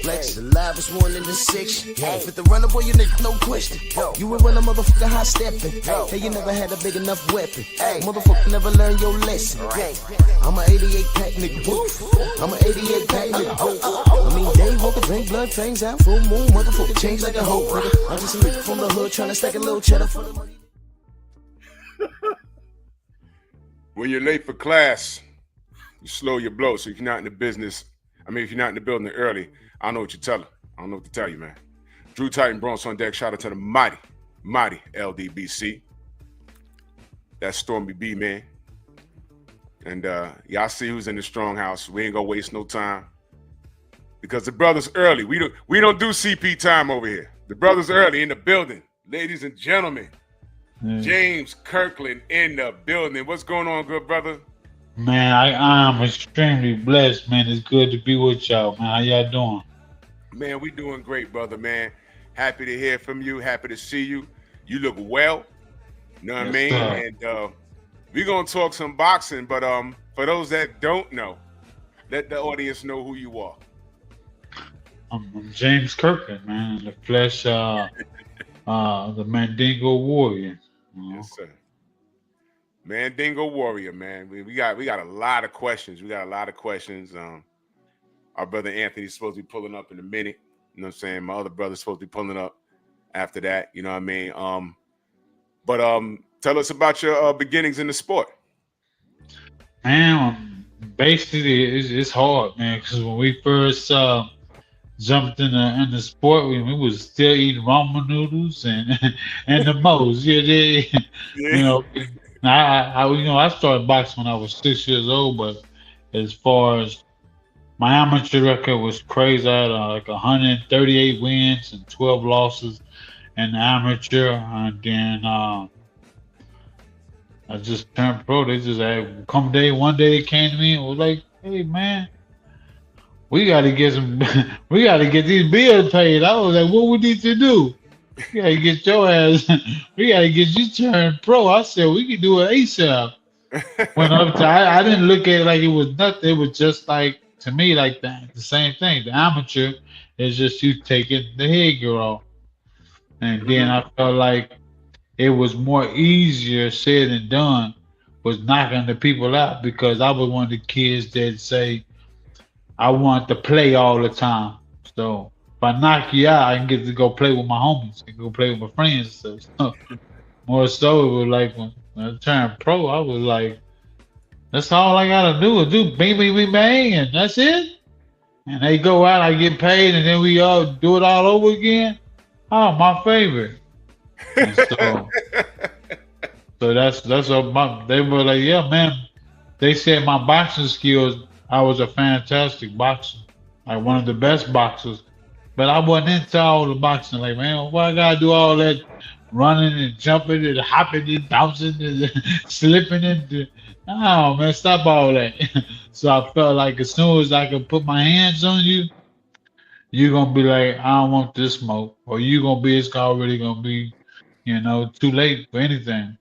Flex, the livest one in the section. With the runner, boy, you nigga, no question. You will run a motherfucker high stepping. Hey, you never had a big enough weapon. Motherfucker never learned your lesson. I'm a 88 pack nigga. I'm a 88 pack nigga. I mean, day walker, drink blood, fangs out, full moon, motherfucker change like a hoe, nigga. I'm just a nigga from the hood trying to stack a little cheddar for the money. When you're late for class, you slow your blow. So if you're not in the business, if you're not in the building early, I don't know what you tell her. I don't know what to tell you, man. Drew Titan, Bronx on deck. Shout out to the mighty LDBC. That's Stormy B, man. And y'all see who's in the strong house. We ain't gonna waste no time because the brother's early. We don't do CP time over here. The brother's early in the building, ladies and gentlemen. James Kirkland in the building. What's going on, good brother? Man, I'm extremely blessed, man. It's good to be with y'all, man. How y'all doing? Man, we doing great, brother, man. Happy to hear from you. Happy to see you. You look well. You know what I mean? Sir. And we're going to talk some boxing, but for those that don't know, let the audience know who you are. I'm James Kirkland, man. The flesh, the Mandingo Warrior. Yes, sir. Mandingo Warrior, man. We got a lot of questions. Our brother Anthony's supposed to be pulling up in a minute. You know what I'm saying? My other brother's supposed to be pulling up after that. You know what I mean? But tell us about your beginnings in the sport. Man, basically, it's hard, man, because when we first jumped in the sport, we was still eating ramen noodles and the most. You know. I started boxing when I was 6 years old, but as far as my amateur record was crazy, I had like 138 wins and 12 losses in the amateur, and then I just turned pro. They just had one day they came to me and was like, "Hey man, we got to get these bills paid." I was like, "What we need to do?" We gotta get your ass. We gotta get you turned pro. I said we can do it ASAP. When I didn't look at it like it was nothing. It was just like, to me, like the same thing. The amateur is just you taking the headgear off, and then I felt like it was more easier said than done was knocking the people out, because I was one of the kids that say I want to play all the time. So if I knock you out, I can get to go play with my homies, I can go play with my friends. So more so, it was like when I turned pro, I was like, that's all I gotta do is do bing, bang, and that's it. And they go out, I get paid, and then we all do it all over again. Oh, my favorite. And so that's what they were like, yeah, man. They said my boxing skills, I was a fantastic boxer, like one of the best boxers. But I wasn't into all the boxing. Like, man, why I gotta do all that running and jumping and hopping and bouncing and slipping and oh man, stop all that. So I felt like as soon as I could put my hands on you, you're gonna be like, I don't want this smoke, or it's already gonna be, too late for anything,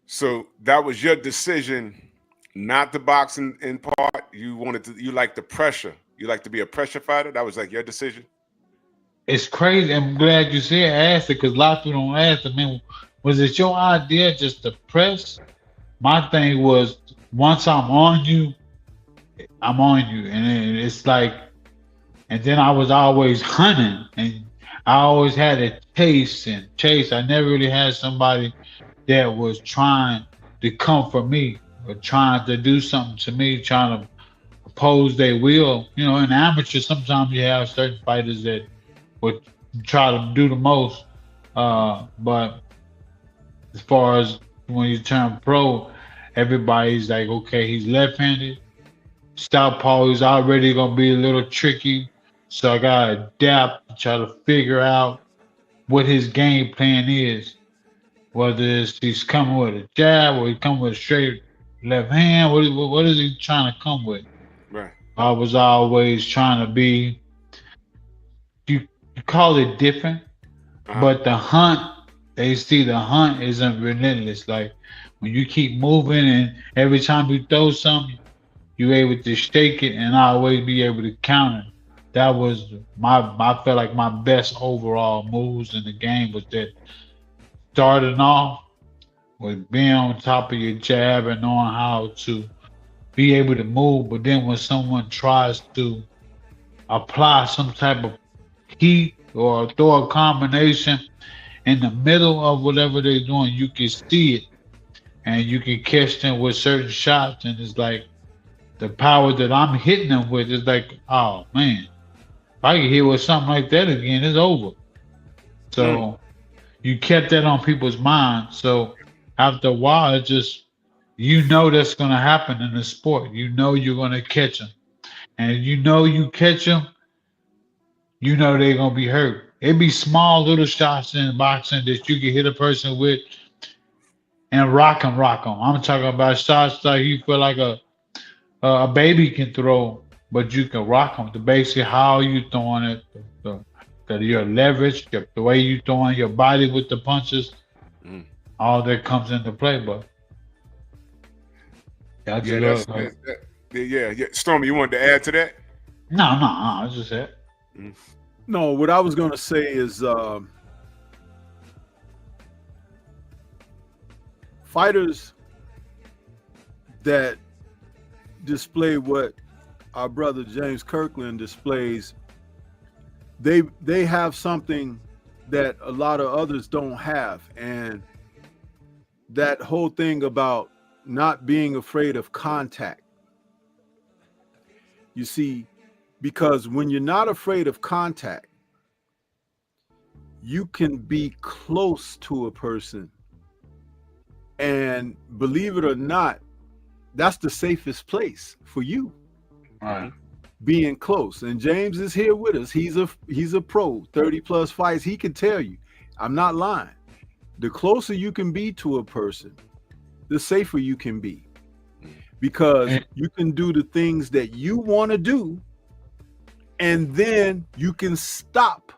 So that was your decision not to box in part. You like the pressure. You like to be a pressure fighter? That was like your decision? It's crazy. I'm glad you asked it, because a lot of people don't ask it. Man, was it your idea just to press? My thing was, once I'm on you, I'm on you. And it's like, and then I was always hunting, and I always had a chase. I never really had somebody that was trying to come for me or trying to do something to me, trying to oppose their will. In amateur, sometimes you have certain fighters that would try to do the most. But as far as when you turn pro, everybody's like, okay, he's left-handed. Southpaw is already going to be a little tricky. So I gotta adapt, try to figure out what his game plan is. Whether it's he's coming with a jab or he's coming with a straight left hand. What is he trying to come with? Right. I was always trying to be. You call it different, Uh-huh. but the hunt. They see the hunt isn't relentless. Like when you keep moving and every time you throw something, you able to shake it and always be able to counter. That was I felt like my best overall moves in the game was that starting off with being on top of your jab and knowing how to be able to move, but then when someone tries to apply some type of heat or throw a combination in the middle of whatever they're doing, you can see it and you can catch them with certain shots, and it's like the power that I'm hitting them with is like, oh man, if I get hit with something like that again, it's over. So you kept that on people's minds. So after a while, it just that's going to happen in the sport. You're going to catch them, and you catch them, they're going to be hurt. It'd be small little shots in boxing that you can hit a person with and rock them. I'm talking about shots like you feel like a baby can throw, but you can rock them. The basic how you throwing it, your leverage, the way you throwing your body with the punches, all that comes into play. But that's yeah. Stormy, you wanted to add to that? No, that's just it. No, what I was going to say is fighters that display what our brother James Kirkland displays, they have something that a lot of others don't have. And that whole thing about not being afraid of contact. You see, because when you're not afraid of contact, you can be close to a person. And believe it or not, that's the safest place for you. All right. Being close. And James is here with us. He's a pro, 30 plus fights. He can tell you, I'm not lying. The closer you can be to a person, the safer you can be. Because you can do the things that you want to do, and then you can stop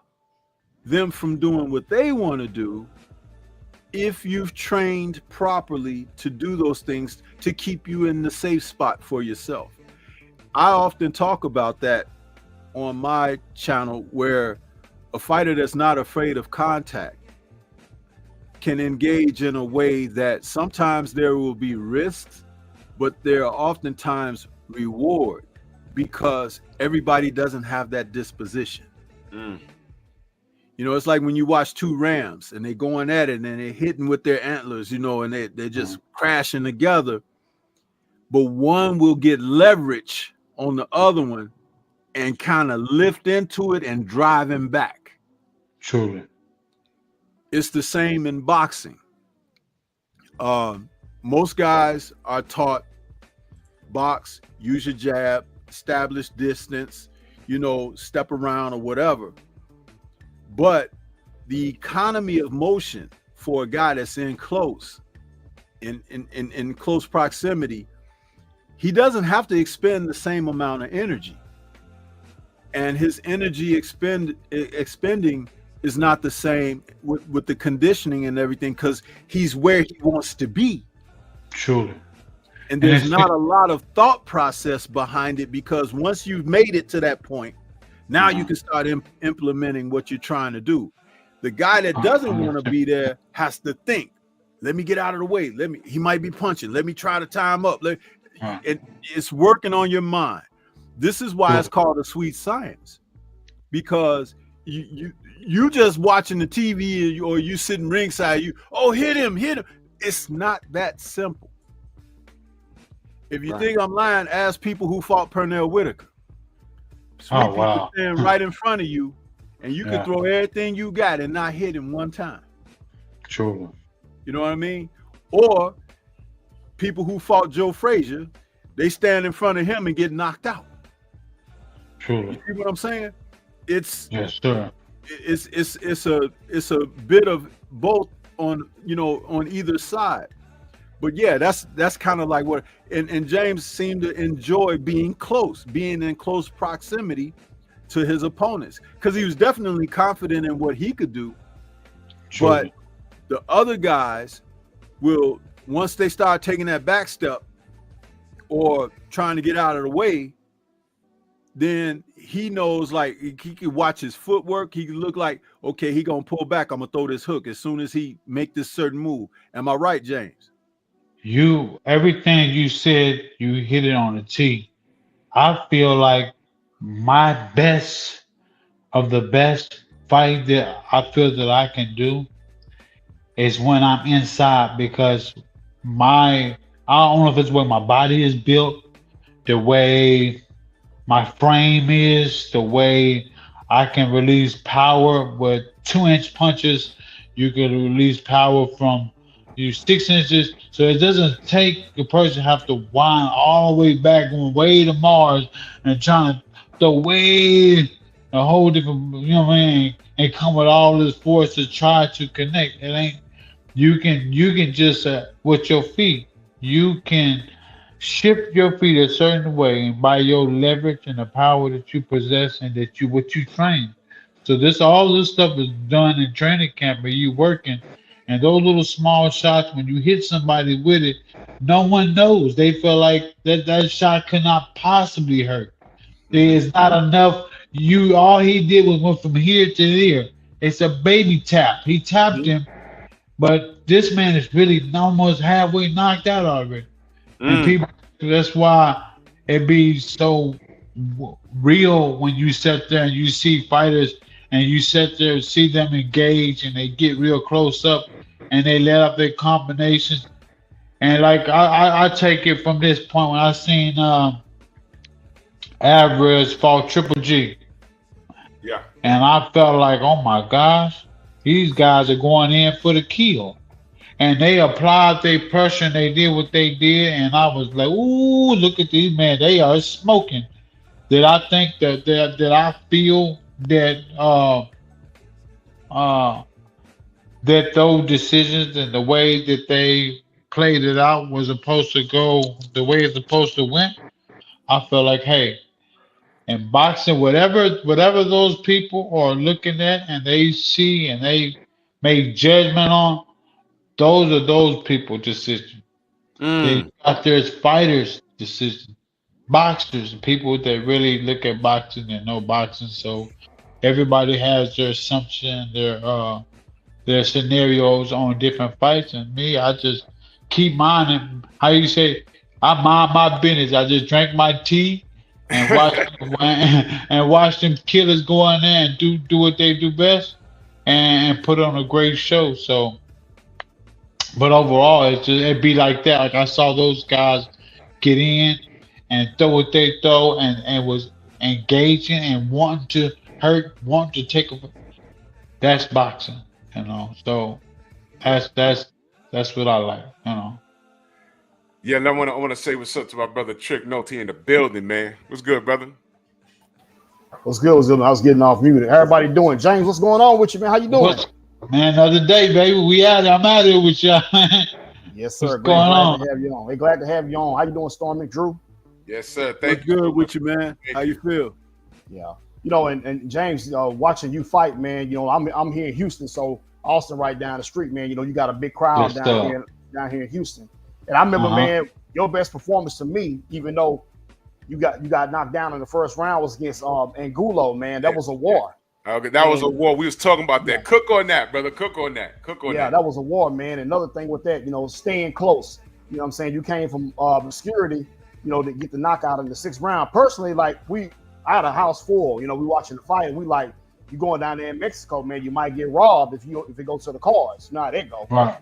them from doing what they want to do if you've trained properly to do those things to keep you in the safe spot for yourself. I often talk about that on my channel, where a fighter that's not afraid of contact can engage in a way that sometimes there will be risks, but there are oftentimes reward, because everybody doesn't have that disposition. You know, it's like when you watch two rams and they going at it and they're hitting with their antlers, and they're just crashing together. But one will get leverage on the other one and kind of lift into it and drive him back. Truly. It's the same in boxing. Most guys are taught box, use your jab, establish distance, step around or whatever. But the economy of motion for a guy that's in close proximity, he doesn't have to expend the same amount of energy. And his energy expending is not the same with the conditioning and everything, because he's where he wants to be. Truly. And there's not a lot of thought process behind it, because once you've made it to that point, now you can start implementing what you're trying to do. The guy that doesn't want to be there has to think, let me get out of the way. He might be punching. Let me try to tie him up. It's working on your mind. This is why it's called a sweet science, because you just watching the TV or you sitting ringside, hit him. It's not that simple. If you think I'm lying, ask people who fought Pernell Whitaker. People stand right in front of you, and you can throw everything you got and not hit him one time. True. You know what I mean? Or people who fought Joe Frazier, they stand in front of him and get knocked out. True. You see what I'm saying? it's Yes, sir. it's a bit of both on on either side. But yeah, that's kind of like what and James seemed to enjoy being close, being in close proximity to his opponents because he was definitely confident in what he could do. But True. the other guys will, once they start taking that back step or trying to get out of the way, then he knows, like, he can watch his footwork. He can look like, okay, he gonna pull back. I'm gonna throw this hook as soon as he make this certain move. Am I right, James? Everything you said, you hit it on the T. I feel like my best of the best fight that I feel that I can do is when I'm inside because my I don't know if it's where my body is built, the way my frame is, the way I can release power with 2 inch punches. You can release power from 6 inches. So it doesn't take the person have to wind all the way back, going way to Mars and trying to throw way a whole different, what I mean, and come with all this force to try to connect. It ain't you can just with your feet, you can shift your feet a certain way and by your leverage and the power that you possess and that you what you train. So this all this stuff is done in training camp where you working and those little small shots when you hit somebody with it, no one knows. They feel like that shot could not possibly hurt. There Mm-hmm. is not enough. You all he did was went from here to there. It's a baby tap. He tapped him, but this man is really almost halfway knocked out already. And Mm. people, that's why it be so real when you sit there and you see fighters and you sit there and see them engage and they get real close up and they let up their combinations. And like I take it from this point when I seen Alvarez fought Triple G, Yeah. and I felt like, oh my gosh, these guys are going in for the kill. And they applied their pressure and they did what they did. And I was like, ooh, look at these men. They are smoking. Did I think that I feel uh that those decisions and the way that they played it out was supposed to go the way it's supposed to went? I felt like, hey, in boxing, whatever those people are looking at and they see and they make judgment on, those are those people decisions. They Mm. out there as fighters decision. Boxers, people that really look at boxing and know boxing. So everybody has their assumption, their scenarios on different fights. And me, I just keep mine and how you say, I mind my business. I just drink my tea and watch and watch them killers go in there and do what they do best and put on a great show. So but overall, it'd be like that. Like I saw those guys get in and throw what they throw and was engaging and wanting to hurt, wanting to take a. That's boxing, you know. So that's what I like, you know. Yeah, and I wanna say what's up to my brother Trick Note in the building, man. What's good, brother? What's good? What's good? I was getting off mute. Everybody doing? James, what's going on with you, man? How you doing? What's man? Another day, baby. We out. I'm out here with y'all. Yes, What's sir. going Glad on? to have you on. Hey, glad to have you on. How you doing, Stormy Drew? Yes, sir. What's Thank you. good with you, man? Thank How you feel? Yeah. And James, watching you fight, man. I'm here in Houston, so Austin right down the street, man. You got a big crowd Good stuff. down here in Houston. And I remember, Uh-huh. man, your best performance to me, even though you got knocked down in the first round, was against Angulo, man. That was a war. Okay, that was a And war. We was talking about that. yeah, Cook on that, brother. Cook on that. Cook on yeah, that. that was a war, man. Another thing with that, staying close. You know what I'm saying? You came from obscurity, to get the knockout in the sixth round. Personally, like I had a house full, we watching the fight, and we like, you going down there in Mexico, man, you might get robbed if it goes to the cards. Nah, there go. Right.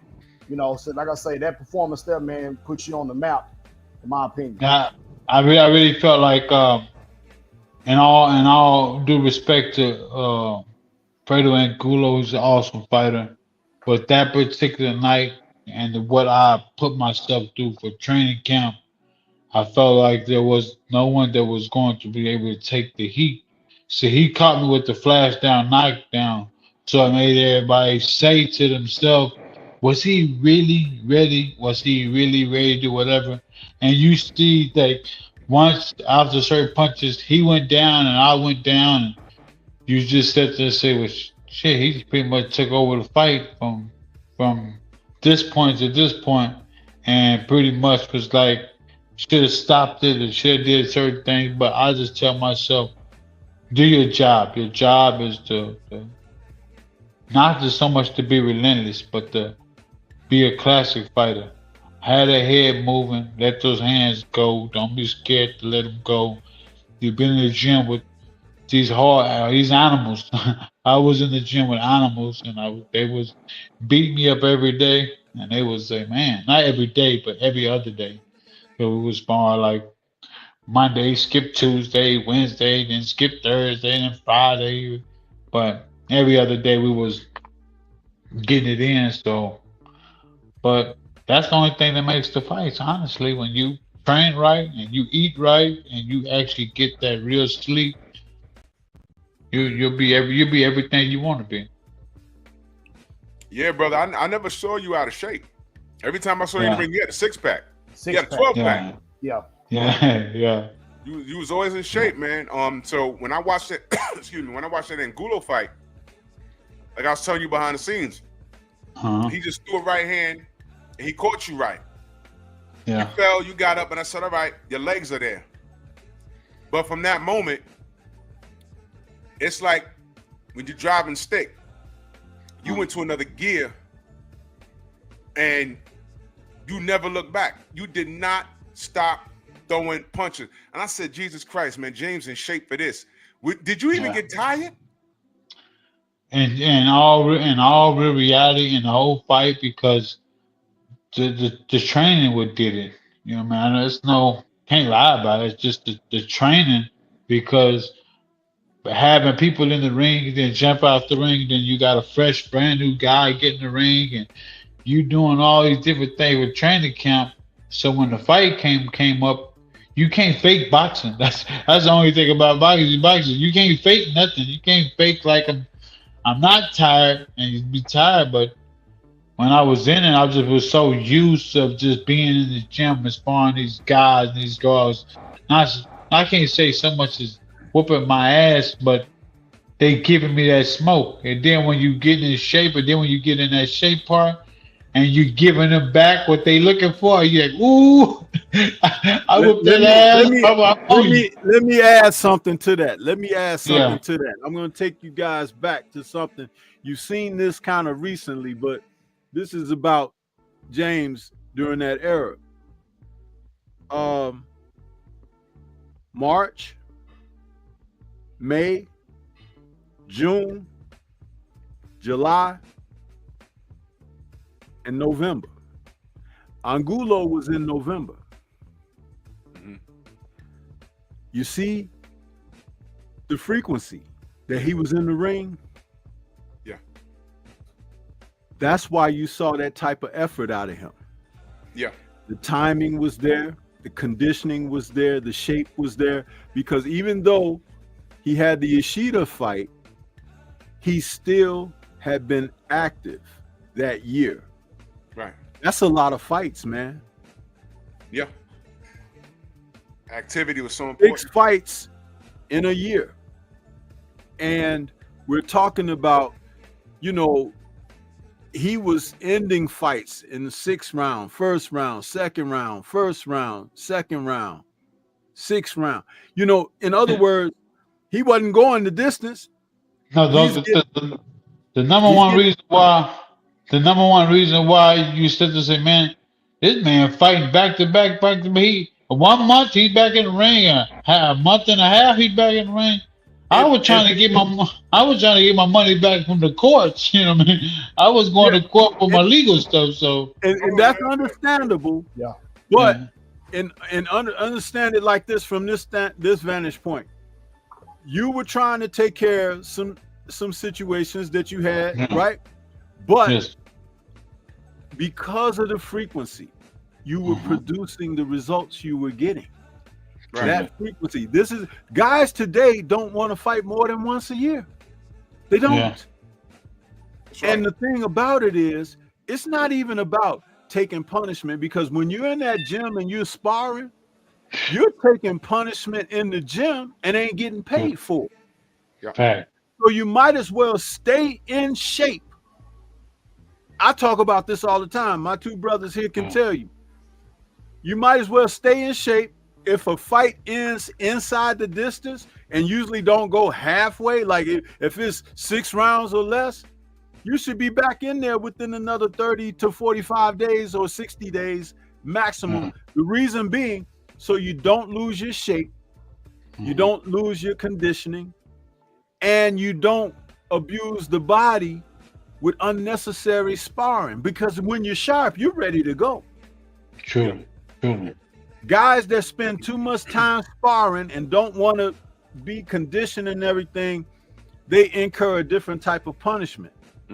So like I say, that performance there, man, puts you on the map, in my opinion. I really felt like, in all due respect to Fredo Angulo, who's an awesome fighter, but that particular night and what I put myself through for training camp, I felt like there was no one that was going to be able to take the heat See, he caught me with the flash down, knockdown. So I made everybody say to themselves, was he really ready? Was he really ready to do whatever? And you see that once after certain punches, he went down and I went down. And you just sit there and say, well, shit, he pretty much took over the fight from this point to this point, and pretty much was like, should have stopped it and should have did certain things. But I just tell myself, do your job. Your job is to not just so much to be relentless, but to be a classic fighter. Have that head moving, let those hands go. Don't be scared to let them go. You've been in the gym with these animals. I was in the gym with animals, and they was beat me up every day, and they would say, man, not every day, but every other day. So it was more like Monday, skip Tuesday, Wednesday, then skip Thursday, then Friday. But every other day we was getting it in. So, but that's the only thing that makes the fights, honestly. When you train right and you eat right and you actually get that real sleep, you'll be everything you want to be. Yeah, brother. I never saw you out of shape. Every time I saw you in the ring, you had a 6-pack. You had a 12-pack. Yeah. Yeah, yeah. You was always in shape, man. So when I watched it, excuse me, when I watched that Angulo fight, like I was telling you behind the scenes, he just threw a right hand and he caught you right. Yeah. You fell, you got up, and I said, all right, your legs are there. But from that moment, it's like when you're driving stick, you went to another gear and you never look back. You did not stop throwing punches. And I said, Jesus Christ, man, James in shape for this. Did you even get tired? And all real reality in the whole fight, because the training what did it. You know, man, it's can't lie about it. It's just the training, because having people in the ring, then jump out the ring, then you got a fresh, brand new guy get in the ring, and you doing all these different things with training camp. So when the fight came up, you can't fake boxing. That's the only thing about boxing. You can't fake nothing. You can't fake like I'm not tired, and you'd be tired. But when I was in it, I just was so used to just being in the gym and sparring these guys and these girls. I can't say so much as whooping my ass, but they giving me that smoke. And then when you get in shape, and then when you get in that shape part, and you giving them back what they looking for, you're like, ooh, I whipped that ass. Let me add something to that. I'm going to take you guys back to something. You've seen this kind of recently, but this is about James during that era. March, May, June, July, and November. Angulo was in November. You see the frequency that he was in the ring? Yeah. That's why you saw that type of effort out of him. Yeah. The timing was there, the conditioning was there, the shape was there, because even though he had the Ishida fight, he still had been active that year. Right. That's a lot of fights, man. Yeah. Activity was so important. 6 fights in a year. And we're talking about, he was ending fights in the 6th round, 1st round, 2nd round, 1st round, 2nd round, 6th round. In other words, he wasn't going the distance. No, the number one reason why you said to say, man, this man fighting back to back. 1 month he's back in the ring, a month and a half he's back in the ring. I was trying to get my money back from the courts. You know what I mean? I was going to court for my legal stuff. So and that's understandable. Yeah. But understand it like this from this vantage point. You were trying to take care of some situations that you had, right? But because of the frequency, you were producing the results you were getting. Right. That frequency. This is guys today don't want to fight more than once a year. They don't. Yeah. That's right. And the thing about it is, it's not even about taking punishment, because when you're in that gym and you're sparring, you're taking punishment in the gym and ain't getting paid for it. Fact. So you might as well stay in shape. I talk about this all the time. My two brothers here can tell you. You might as well stay in shape. If a fight ends inside the distance and usually don't go halfway, like if it's 6 rounds or less, you should be back in there within another 30 to 45 days or 60 days maximum. The reason being, so you don't lose your shape, you don't lose your conditioning, and you don't abuse the body with unnecessary sparring. Because when you're sharp, you're ready to go. True. True. Guys that spend too much time sparring and don't want to be conditioned and everything, they incur a different type of punishment.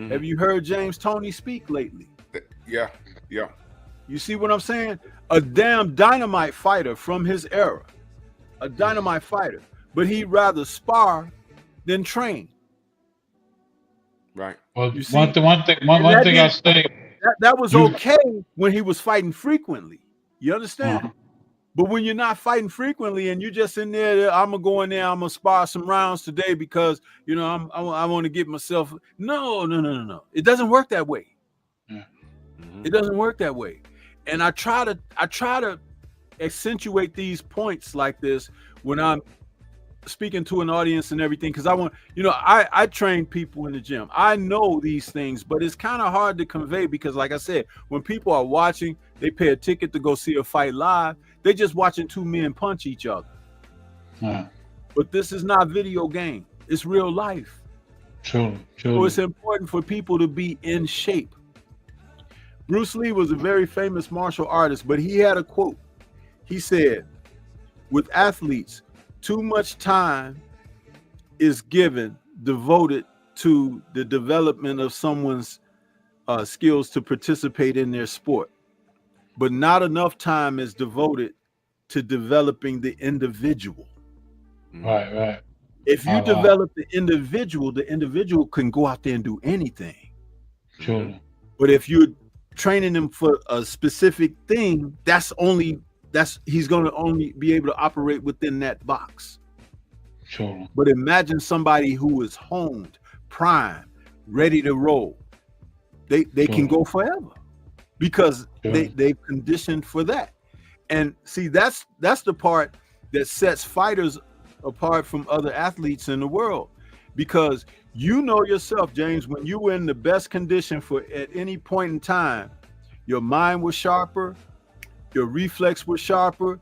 Have you heard James Toney speak lately? Yeah. You see what I'm saying? A damn dynamite fighter from his era. A dynamite fighter. But he'd rather spar than train. Right. Well, You see? one thing I say. That was okay when he was fighting frequently. You understand? But when you're not fighting frequently and you're just in there, I'm gonna go in there, I'm gonna spar some rounds today because you know I want to get myself. No. It doesn't work that way. It doesn't work that way. And I try to accentuate these points like this when I'm speaking to an audience and everything, because I train people in the gym. I know these things, but it's kind of hard to convey because, like I said, when people are watching, they pay a ticket to go see a fight live. They're just watching two men punch each other. But this is not video game. It's real life. True. So it's important for people to be in shape. Bruce Lee was a very famous martial artist, but he had a quote. He said, with athletes, too much time is devoted to the development of someone's skills to participate in their sport, but not enough time is devoted to developing the individual. Right. If you develop the individual can go out there and do anything. True. But if you're training them for a specific thing, he's going to only be able to operate within that box. True. But imagine somebody who is honed, primed, ready to roll. They can go forever because they've conditioned for that. And see, that's the part that sets fighters apart from other athletes in the world, because you know yourself, James, when you were in the best condition for at any point in time, your mind was sharper, your reflex was sharper,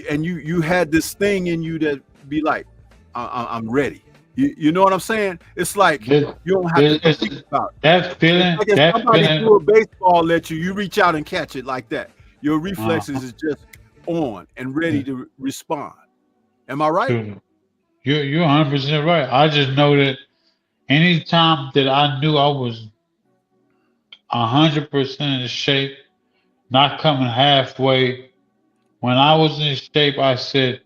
and you had this thing in you that be like, I'm ready. You know what I'm saying? It's like you don't have to think about it. That feeling. Like if somebody threw a baseball at you, you reach out and catch it like that. Your reflexes is just on and ready to respond. Am I right? You're 100% right. I just know that anytime that I knew I was 100% in shape, not coming halfway, when I was in shape, I said,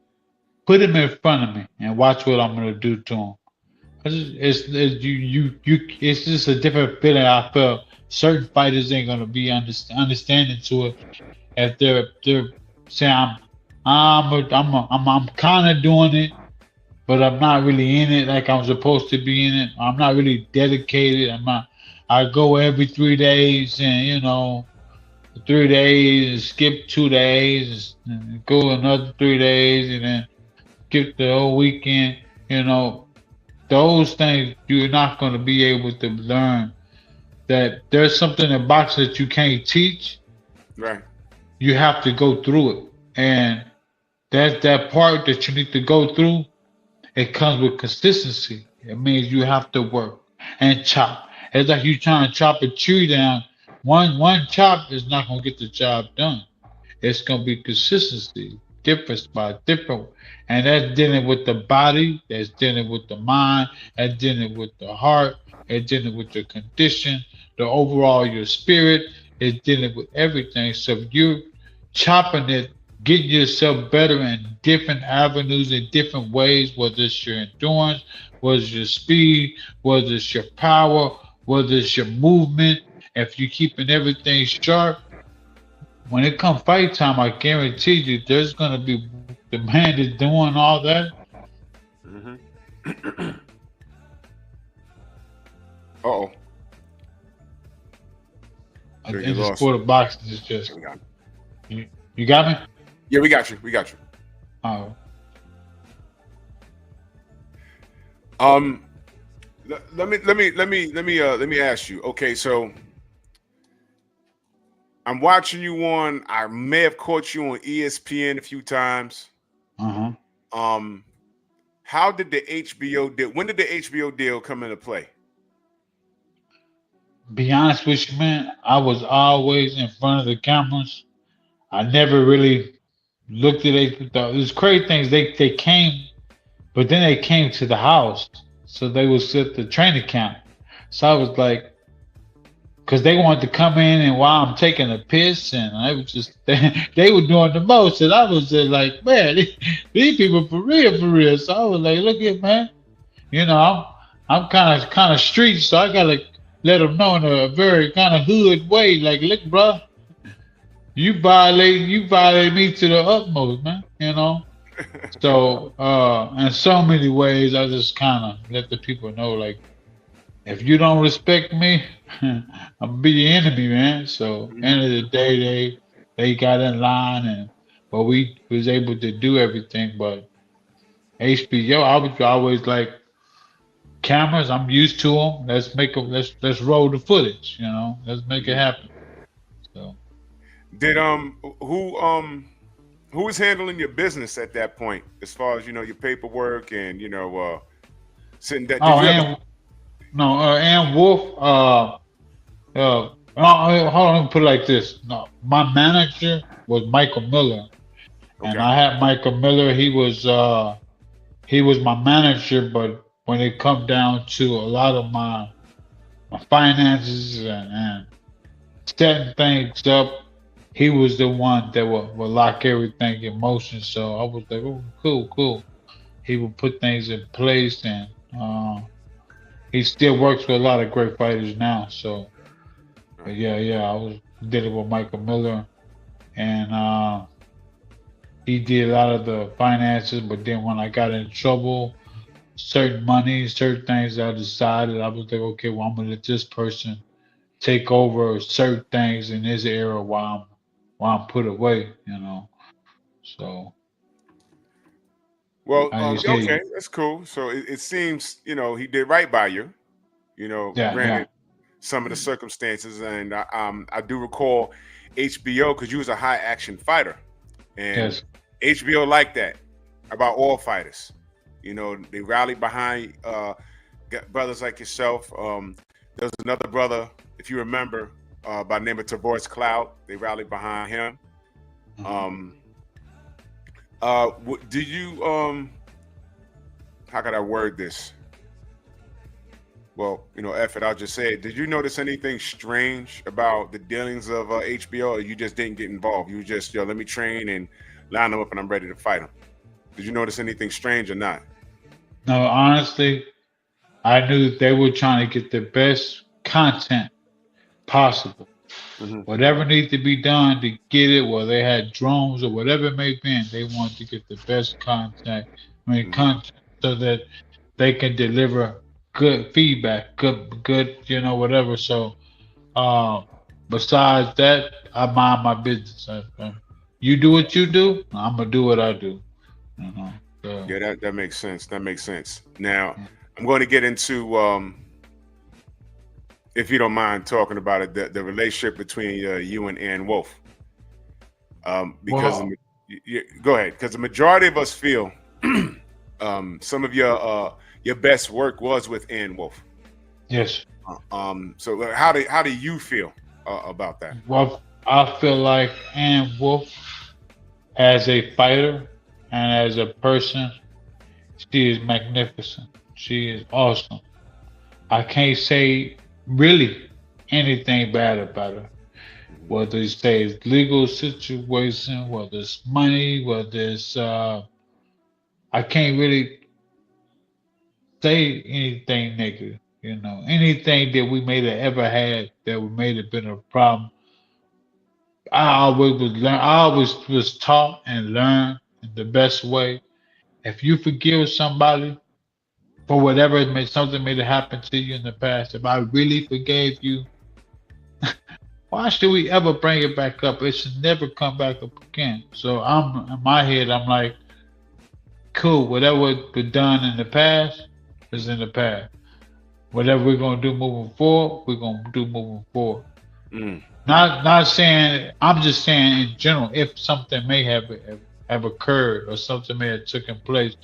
put him in front of me and watch what I'm gonna do to him. It's just a different feeling. I felt certain fighters ain't gonna be understanding to it if they're saying I'm kind of doing it, but I'm not really in it like I'm supposed to be in it. I'm not really dedicated. I go every 3 days and 3 days, skip 2 days, and go another 3 days, and then skip the whole weekend. Those things you're not going to be able to learn. That there's something in boxing that you can't teach. Right. You have to go through it, and that's that part that you need to go through. It comes with consistency. It means you have to work and chop. It's like you trying to chop a tree down. One chop is not going to get the job done. It's going to be consistency, difference by different. And that's dealing with the body, that's dealing with the mind, that's dealing with the heart, it's dealing with your condition, the overall your spirit, it's dealing with everything. So if you're chopping it getting yourself better in different avenues, in different ways, whether it's your endurance, whether it's your speed, whether it's your power, whether it's your movement. If you're keeping everything sharp, when it comes fight time, I guarantee you there's gonna be the man that's doing all that. Uh-oh. Sure, you In the lost. sport of boxing, it's just We got you got me. Yeah, we got you. We got you. Oh, Let me ask you. Okay, so I'm watching you on. I may have caught you on ESPN a few times. How did the HBO deal? When did the HBO deal come into play? Be honest with you, man. I was always in front of the cameras. I never really looked at it. It was crazy things. They came, but then they came to the house, so they would sit the training camp. So I was like, because they wanted to come in and while I'm taking a piss, and I was just they were doing the most, and I was just like, man, these people for real, for real. So I was like, look at man, I'm kind of street, so I gotta let them know in a very kind of hood way, like, look, bro, you violate me to the utmost, man. So in so many ways, I just kind of let the people know, like, if you don't respect me, I'm gonna be your enemy, man. So end of the day, they got in line, and but we was able to do everything. But HBO, I was always like, cameras, I'm used to them. Let's roll the footage. Let's make it happen. So Did who was handling your business at that point, as far as your paperwork and sitting that? And Wolf. Hold on, let me put it like this. No, my manager was Michael Miller, and I had Michael Miller. He was my manager, but when it come down to a lot of my finances and setting things up, he was the one that would lock everything in motion. So I was like, oh, cool. He would put things in place, and he still works with a lot of great fighters now. So yeah, I was dealing with Michael Miller, and he did a lot of the finances. But then when I got in trouble, certain money, certain things, I decided I was like, okay, well, I'm gonna let this person take over certain things in this era while I'm put away. So. Well, I say, okay, that's cool. So it seems he did right by you. Granted some of the circumstances, and I do recall HBO, because you was a high action fighter, and HBO liked that about all fighters. They rallied behind brothers like yourself. There was another brother, if you remember, by the name of Tavoris Cloud. They rallied behind him. Do you how could I word this? Well, F it, I'll just say it. Did you notice anything strange about the dealings of HBO, or you just didn't get involved? You just, let me train and line them up and I'm ready to fight them. Did you notice anything strange or not? No, honestly, I knew that they were trying to get the best content possible. Whatever needs to be done to get it, whether they had drones or whatever it may be, they wanted to get the best content so that they can deliver good feedback, good, whatever. So, besides that, I mind my business. You do what you do, I'm gonna do what I do. So. Yeah, that makes sense. That makes sense. Now, I'm going to get into, if you don't mind talking about it, the relationship between you and Ann Wolf. Because go ahead, because the majority of us feel some of your best work was with Ann Wolf. Yes. So how do you feel about that? Well, I feel like Ann Wolf, as a fighter and as a person, she is magnificent. She is awesome. I can't say really anything bad about her. whether you say it's legal situation, whether it's money, whether it's I can't really say anything negative. You know, anything that we may have ever had that we may have been a problem. I always was taught and learned the best way. If you forgive somebody for whatever something may have happened to you in the past, if I really forgave you, why should we ever bring it back up? It should never come back up again. So I'm in my head, I'm like, cool, whatever was done in the past is in the past. Whatever we're gonna do moving forward, we're gonna do moving forward. Mm. Not saying, I'm just saying in general, if something may have occurred or something may have taken place,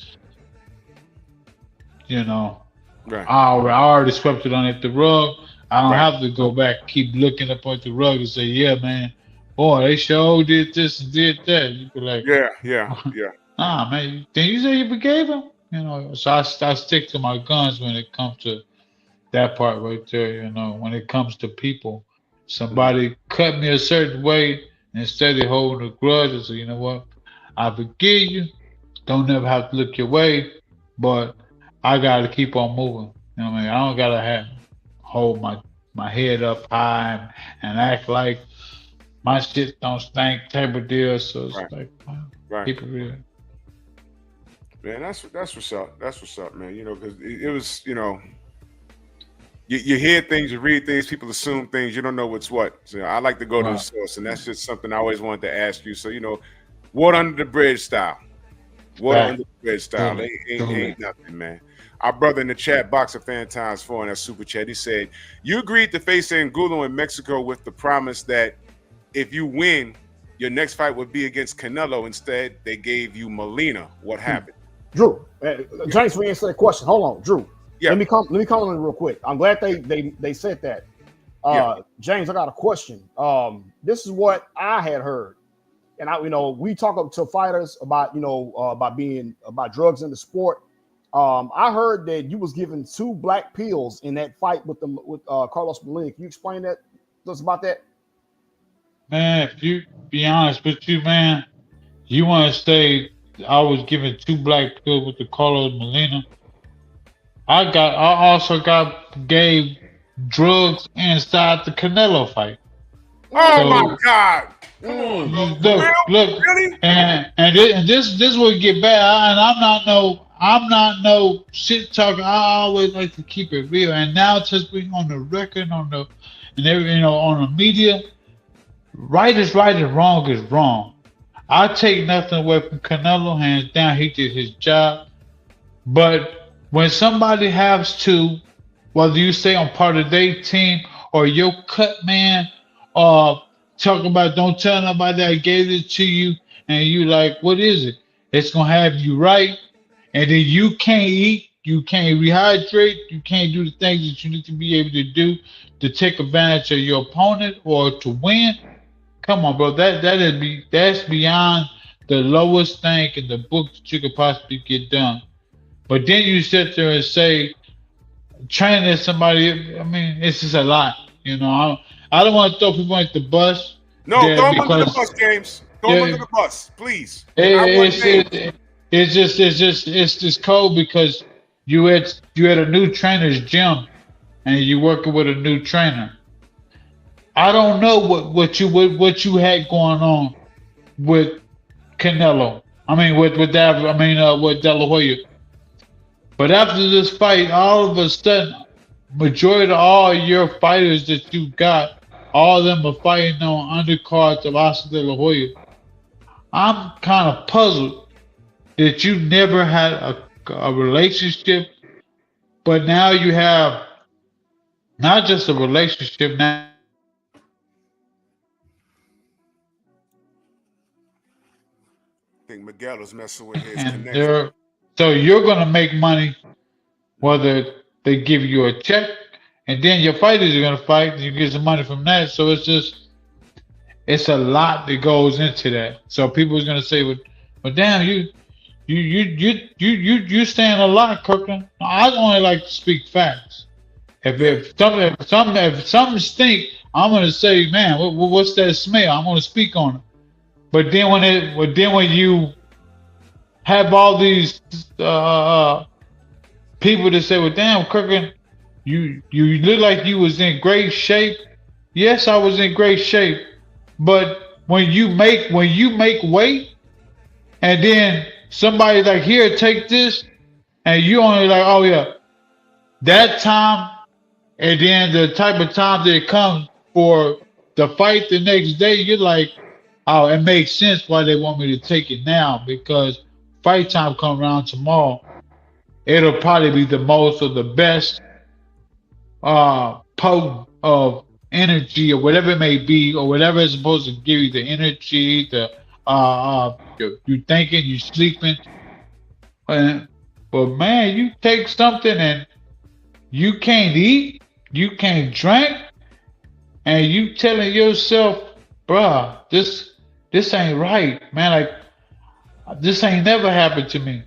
you know, Right. I already swept it underneath the rug. I don't Right. have to go back, keep looking up at the rug and say, yeah, man, boy, they sure did this and did that. You be like, Yeah. Yeah. Yeah. nah, man, did you say you forgave him? You know, so I stick to my guns when it comes to that part right there. You know, when it comes to people, somebody cut me a certain way, instead of holding a grudge, and say, you know what, I forgive you. Don't never have to look your way, but I gotta keep on moving. You know what I mean? I don't gotta hold my head up high and act like my shit don't stink type of deal. So it's Right. like, Right. keep it real. Man, that's what's up. That's what's up, man. You know, because it was, you know, you hear things, you read things, people assume things, you don't know what's what. So I like to go to the Right. source, and that's just something I always wanted to ask you. So, you know, water under the bridge style. Water Right. under the bridge style. Totally. Ain't nothing, man. Our brother in the chat, Boxer Fan Times 4 in that super chat, he said, you agreed to face Angulo in Mexico with the promise that if you win, your next fight would be against Canelo. Instead, they gave you Molina. What happened? Drew, James, we answer that question. Hold on, Drew. Yeah. Let me comment real quick. I'm glad they said that. James, I got a question. This is what I had heard, and we talk up to fighters about about drugs in the sport. I heard that you was given 2 black pills in that fight with Carlos Molina. Can you explain that to us about that? Man, if you be honest with you, man, you want to say I was given 2 black pills with the Carlos Molina. I also gave drugs inside the Canelo fight. Oh So- my God! Look, Really? and this will get bad. And I'm not no shit talker. I always like to keep it real. And now just being on the record, on the media, right is right and wrong is wrong. I take nothing away from Canelo, hands down. He did his job. But when somebody has to, whether you say I'm part of their team or your cut man, talk about don't tell nobody I gave it to you, and you like, what is it? It's gonna have you right, and then you can't eat, you can't rehydrate, you can't do the things that you need to be able to do to take advantage of your opponent or to win. Come on, bro. That's beyond the lowest thing in the book that you could possibly get done. But then you sit there and say, training somebody. I mean, it's just a lot. You know, I don't want to throw people under the bus. No, there throw him under the because bus, James. Throw him under the bus, please. It's just cold because you at a new trainer's gym and you working with a new trainer. I don't know what you had going on with Canelo. I mean with De La Hoya. But after this fight, all of a sudden, majority of all your fighters that you got, all of them are fighting on undercards of Oscar De La Hoya. I'm kind of puzzled that you never had a relationship, but now you have not just a relationship now. I think Miguel is messing with his And connection. so you're gonna make money whether they give you a check, and then your fighters are gonna fight, and you get some money from that. So it's a lot that goes into that. So people are gonna say, "Well, damn, you saying a lot, Kirkland." I only like to speak facts. If something stink, I'm gonna say, man, what's that smell? I'm gonna speak on it. But then when you have all these people that say, well, damn, Kirkland, you look like you was in great shape. Yes, I was in great shape, but when you make weight, and then somebody like, here, take this, and you only like, oh yeah, that time, and then the type of time that it comes for the fight the next day, you're like, oh, it makes sense why they want me to take it now, because fight time come around tomorrow. It'll probably be the most or the best potent of energy or whatever it may be, or whatever is supposed to give you the energy, the you thinking, you sleeping. And, but man, you take something and you can't eat, you can't drink, and you telling yourself, bruh, this ain't right, man. Like, this ain't never happened to me.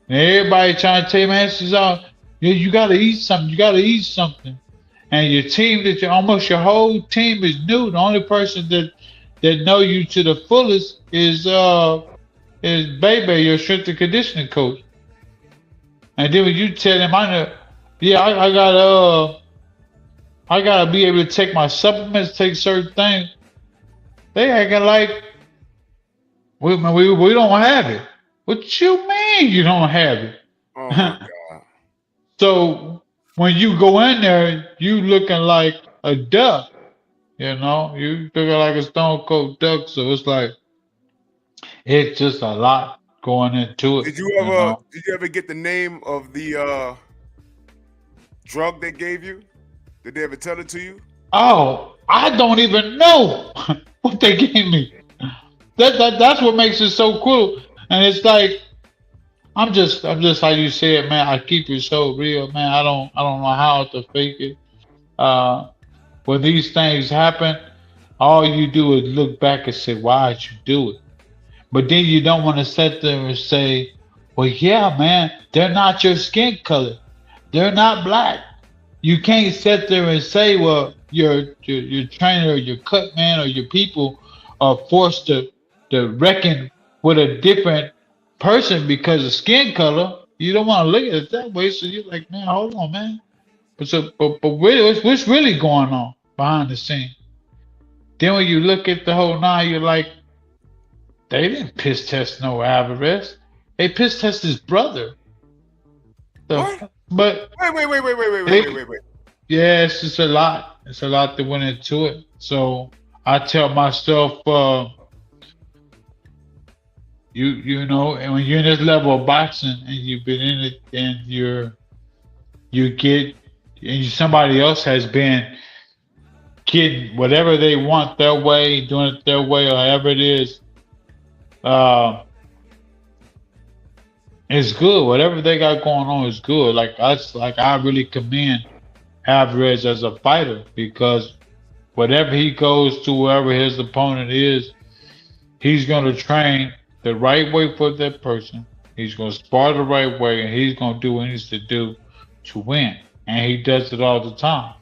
And everybody trying to tell you, man, this is all, you gotta eat something, you gotta eat something. And your team, almost your whole team is new. The only person that know you to the fullest is Bebe, your strength and conditioning coach. And then when you tell them, I gotta be able to take my supplements, take certain things, they acting like we don't have it. What you mean you don't have it? Oh my God. So when you go in there, you looking like a duck. You know, you looking like a stone cold duck. So it's like, it's just a lot going into it. Did you ever get the name of the drug they gave you? Did they ever tell it to you? Oh, I don't even know what they gave me. That's what makes it so cool. And it's like, I'm just how you said, man. I keep it so real, man. I don't know how to fake it. When these things happen, all you do is look back and say, why did you do it? But then you don't want to sit there and say, well, yeah, man, they're not your skin color. They're not black. You can't sit there and say, well, your trainer or your cut man or your people are forced to reckon with a different person because of skin color. You don't want to look at it that way. So you're like, man, hold on, man. But really, what's really going on behind the scene? Then when you look at the whole nine, you're like, they didn't piss test no Alvarez. They piss test his brother. So, What? but Wait. yeah, it's just a lot. It's a lot that went into it. So I tell myself, you know, and when you're in this level of boxing and you've been in it, and somebody else has been getting whatever they want their way, doing it their way, or however it is, it's good. Whatever they got going on is good. I really commend Alvarez as a fighter, because whatever he goes to, wherever his opponent is, he's going to train the right way for that person. He's going to spar the right way, and he's going to do what he needs to do to win. And he does it all the time.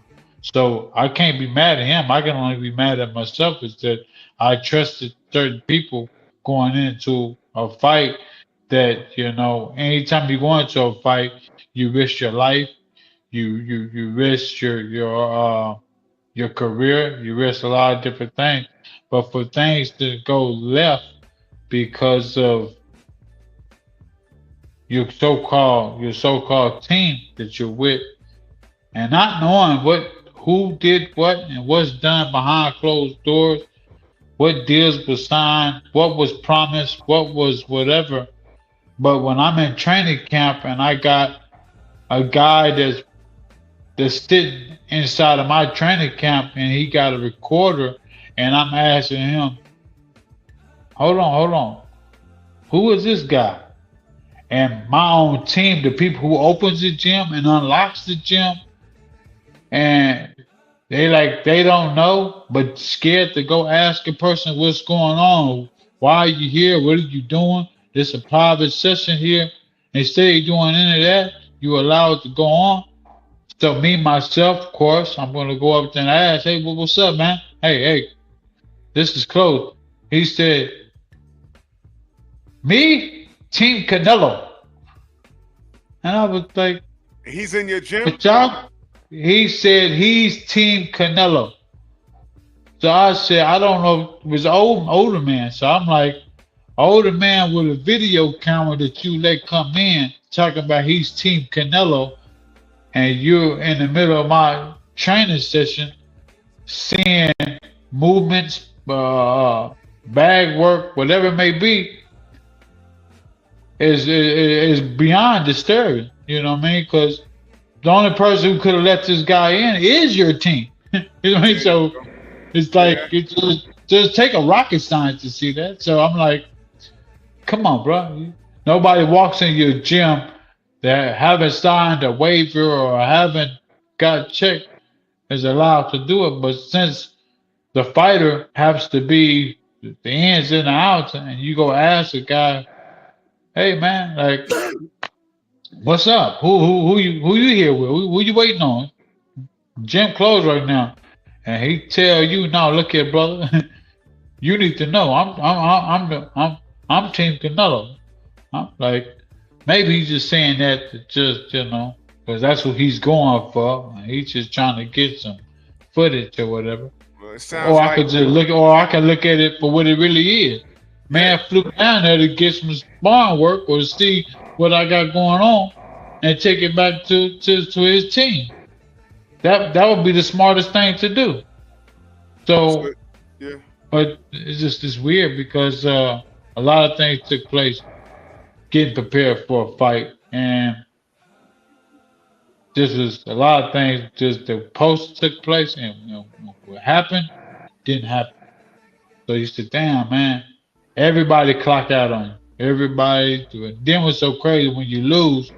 So I can't be mad at him. I can only be mad at myself, is that I trusted certain people going into a fight that, you know, anytime you go into a fight, you risk your life, you risk your career, you risk a lot of different things. But for things to go left because of your so-called team that you're with, and not knowing who did what and what's done behind closed doors, what deals was signed, what was promised, what was whatever. But when I'm in training camp and I got a guy that's sitting inside of my training camp and he got a recorder, and I'm asking him, hold on, who is this guy? And my own team, the people who opens the gym and unlocks the gym, and they don't know, but scared to go ask a person what's going on. Why are you here? What are you doing? This is a private session here. Instead of doing any of that, you allow it to go on. So me myself, of course, I'm gonna go up there and ask, hey, what's up, man? Hey, this is close. He said, me, Team Canelo. And I was like, He's in your gym. but y'all, he said he's Team Canelo. So I said, I don't know, it was an older man. So I'm like, older man with a video camera that you let come in, talking about he's Team Canelo, and you're in the middle of my training session, seeing movements, bag work, whatever it may be, is beyond disturbing. You know what I mean? Because the only person who could have let this guy in is your team. You know what I mean? So it's like it just take a rocket science to see that. So I'm like, come on, bro. Nobody walks in your gym that haven't signed a waiver or haven't got checked is allowed to do it. But since the fighter has to be the ins and the outs, and you go ask a guy, hey man, like, what's up? Who you here with? Who you waiting on? Gym closed right now, and he tell you, no, look here, brother, you need to know, I'm Team Canelo. I'm like, maybe he's just saying that to just, because that's what he's going for. He's just trying to get some footage or whatever. Well, it sounds Or I like could just look, or I can look at it for what it really is. Man flew down there to get some sparring work or to see what I got going on, and take it back to his team. That would be the smartest thing to do. So, yeah. but it's weird because a lot of things took place getting prepared for a fight, and this is a lot of things. Just the post took place, and what happened didn't happen. So you said, damn, man, everybody clock out on you. Everybody. Then what's so crazy when you lose,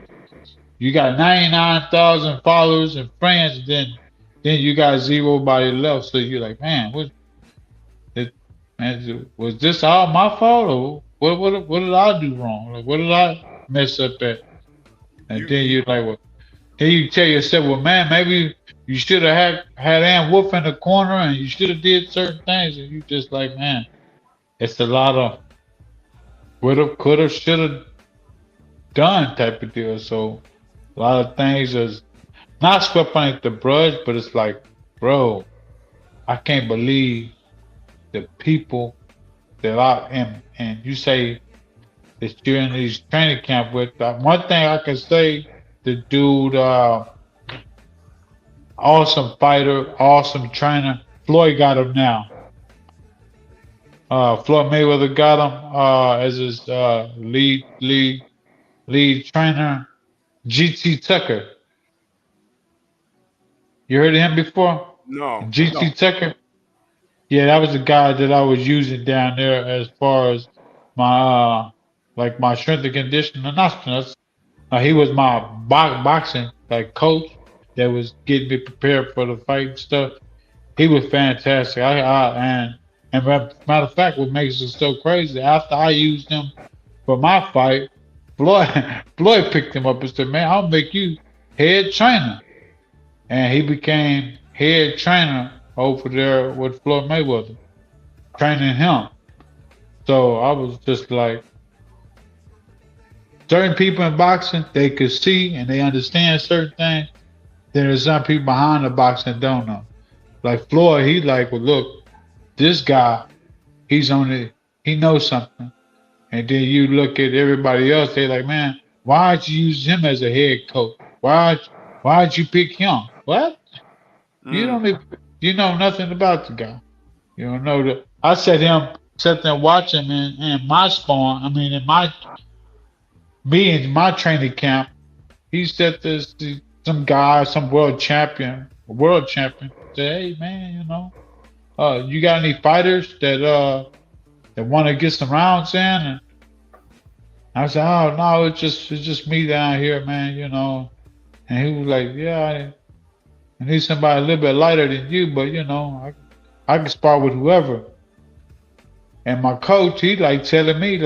you got 99,000 followers and friends, and then you got zero body left. So you're like, man, was this all my fault, or what did I do wrong? Like, what did I mess up at? And then you're like, well, then you tell yourself, well, man, maybe you should have had Ann Wolf in the corner, and you should have did certain things, and you just like, man, it's a lot of woulda, coulda, shoulda done type of deal. So a lot of things is not swept underneath the brush, but it's like, bro, I can't believe the people that I am, and you say that you're in these training camp with. One thing I can say, the dude, awesome fighter, awesome trainer. Floyd got him now. Floyd Mayweather got him as his lead trainer. GT Tucker. You heard of him before? No. GT Tucker. Yeah, that was the guy that I was using down there as far as my my strength and conditioning. Not strength. He was my boxing coach that was getting me prepared for the fight and stuff. He was fantastic. And matter of fact, what makes it so crazy, after I used him for my fight, Floyd picked him up and said, man, I'll make you head trainer. And he became head trainer over there with Floyd Mayweather, training him. So I was just like, certain people in boxing, they could see and they understand certain things. Then there's some people behind the boxing that don't know. Like Floyd, he's like, well, look, this guy, he knows something. And then you look at everybody else, they're like, man, why'd you use him as a head coach? Why'd you pick him? What? You know nothing about the guy. You don't know that. I sat there and watch him in my spawn. I mean, in my training camp. He said this to some guy, some world champion, said, hey man, you got any fighters that want to get some rounds in? And I said, oh no, it's just me down here, man, And he was like, yeah, I need somebody a little bit lighter than you, but I can spar with whoever. And my coach, he telling me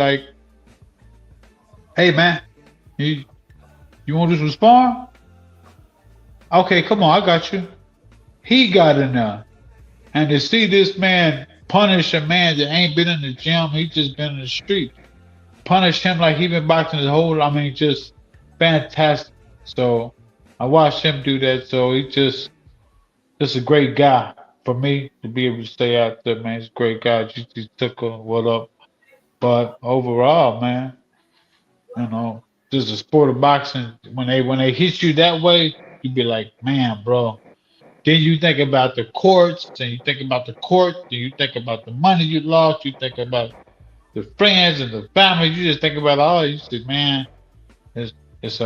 hey man, you want to do some sparring? Okay, come on, I got you. He got in there. And to see this man punish a man that ain't been in the gym, he just been in the street. Punish him like he been boxing his whole, I mean, just fantastic. So I watched him do that. So he just a great guy for me to be able to stay out there, man. He's a great guy. GT took what up. But overall, man, you know, just the sport of boxing, when they hit you that way, you be like, man, bro. Then you think about the courts, and you think about the court, and you think about the money you lost, you think about the friends and the family. You just think about all. You say, man, it's it's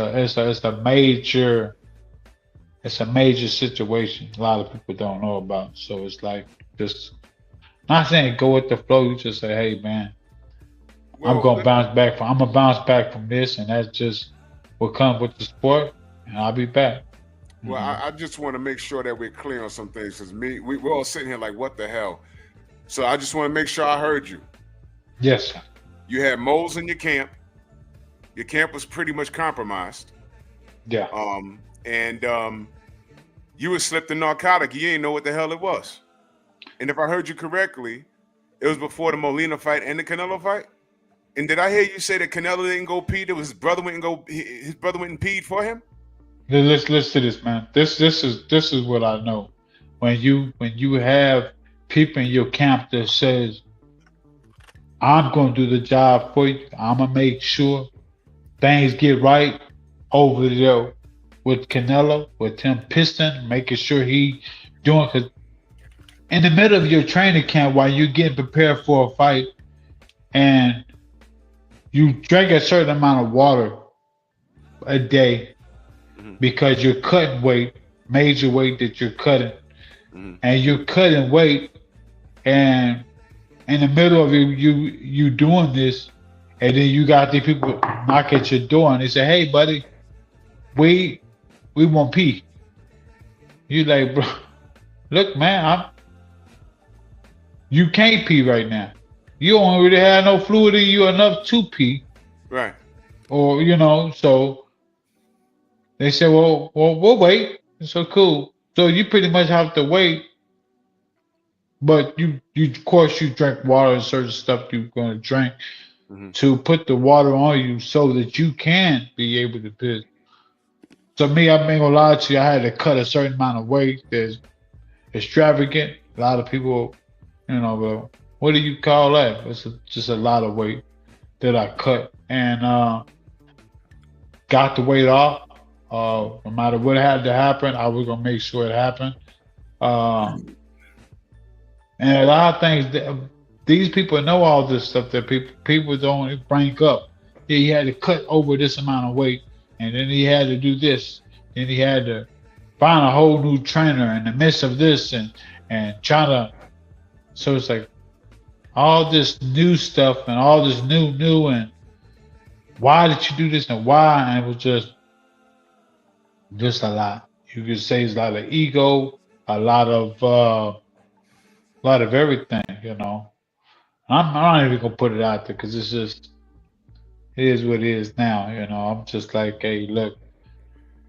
a major situation. A lot of people don't know about. So it's like just not saying go with the flow. You just say, hey, man, Well, I'm gonna bounce back from this, and that's just what comes with the sport, and I'll be back. You well, know? I just want to make sure that we're clear on some things because we're all sitting here like, what the hell? So I just want to make sure I heard you. Yes, sir. You had moles in your camp. Your camp was pretty much compromised. Yeah. And you were slipped a narcotic. You didn't know what the hell it was. And if I heard you correctly, it was before the Molina fight and the Canelo fight. And did I hear you say that Canelo didn't go pee? That his brother went and peed for him? Let's listen to this, man. This is what I know. When you have people in your camp that says, I'm gonna do the job for you. I'm gonna make sure things get right over there with Canelo, with Tim Piston, making sure he doing, because in the middle of your training camp while you're getting prepared for a fight and you drink a certain amount of water a day because you're cutting weight, major weight that you're cutting, and you're cutting weight, and in the middle of you doing this, and then you got these people knock at your door and they say, "Hey, buddy, we want pee." You like, bro, look, man, you can't pee right now. You don't really have no fluid in you enough to pee, Right. or so they say, "Well, we'll wait." So cool. So you pretty much have to wait, but you of course you drink water and certain stuff you're gonna drink to put the water on you so that you can be able to piss. So me, I'm not gonna lie to you, I had to cut a certain amount of weight that's extravagant. A lot of people, well, what do you call that? It's just a lot of weight that I cut and got the weight off. No matter what had to happen, I was gonna make sure it happened. And a lot of things that these people know all this stuff that people don't bring up. Yeah, he had to cut over this amount of weight, and then he had to do this. Then he had to find a whole new trainer in the midst of this, and trying to. So it's like all this new stuff and all this new, and why did you do this and why? And it was just a lot. You could say it's a lot of ego, a lot of everything. I'm not even gonna put it out there because it's just it is what it is now. I'm just like, hey, look,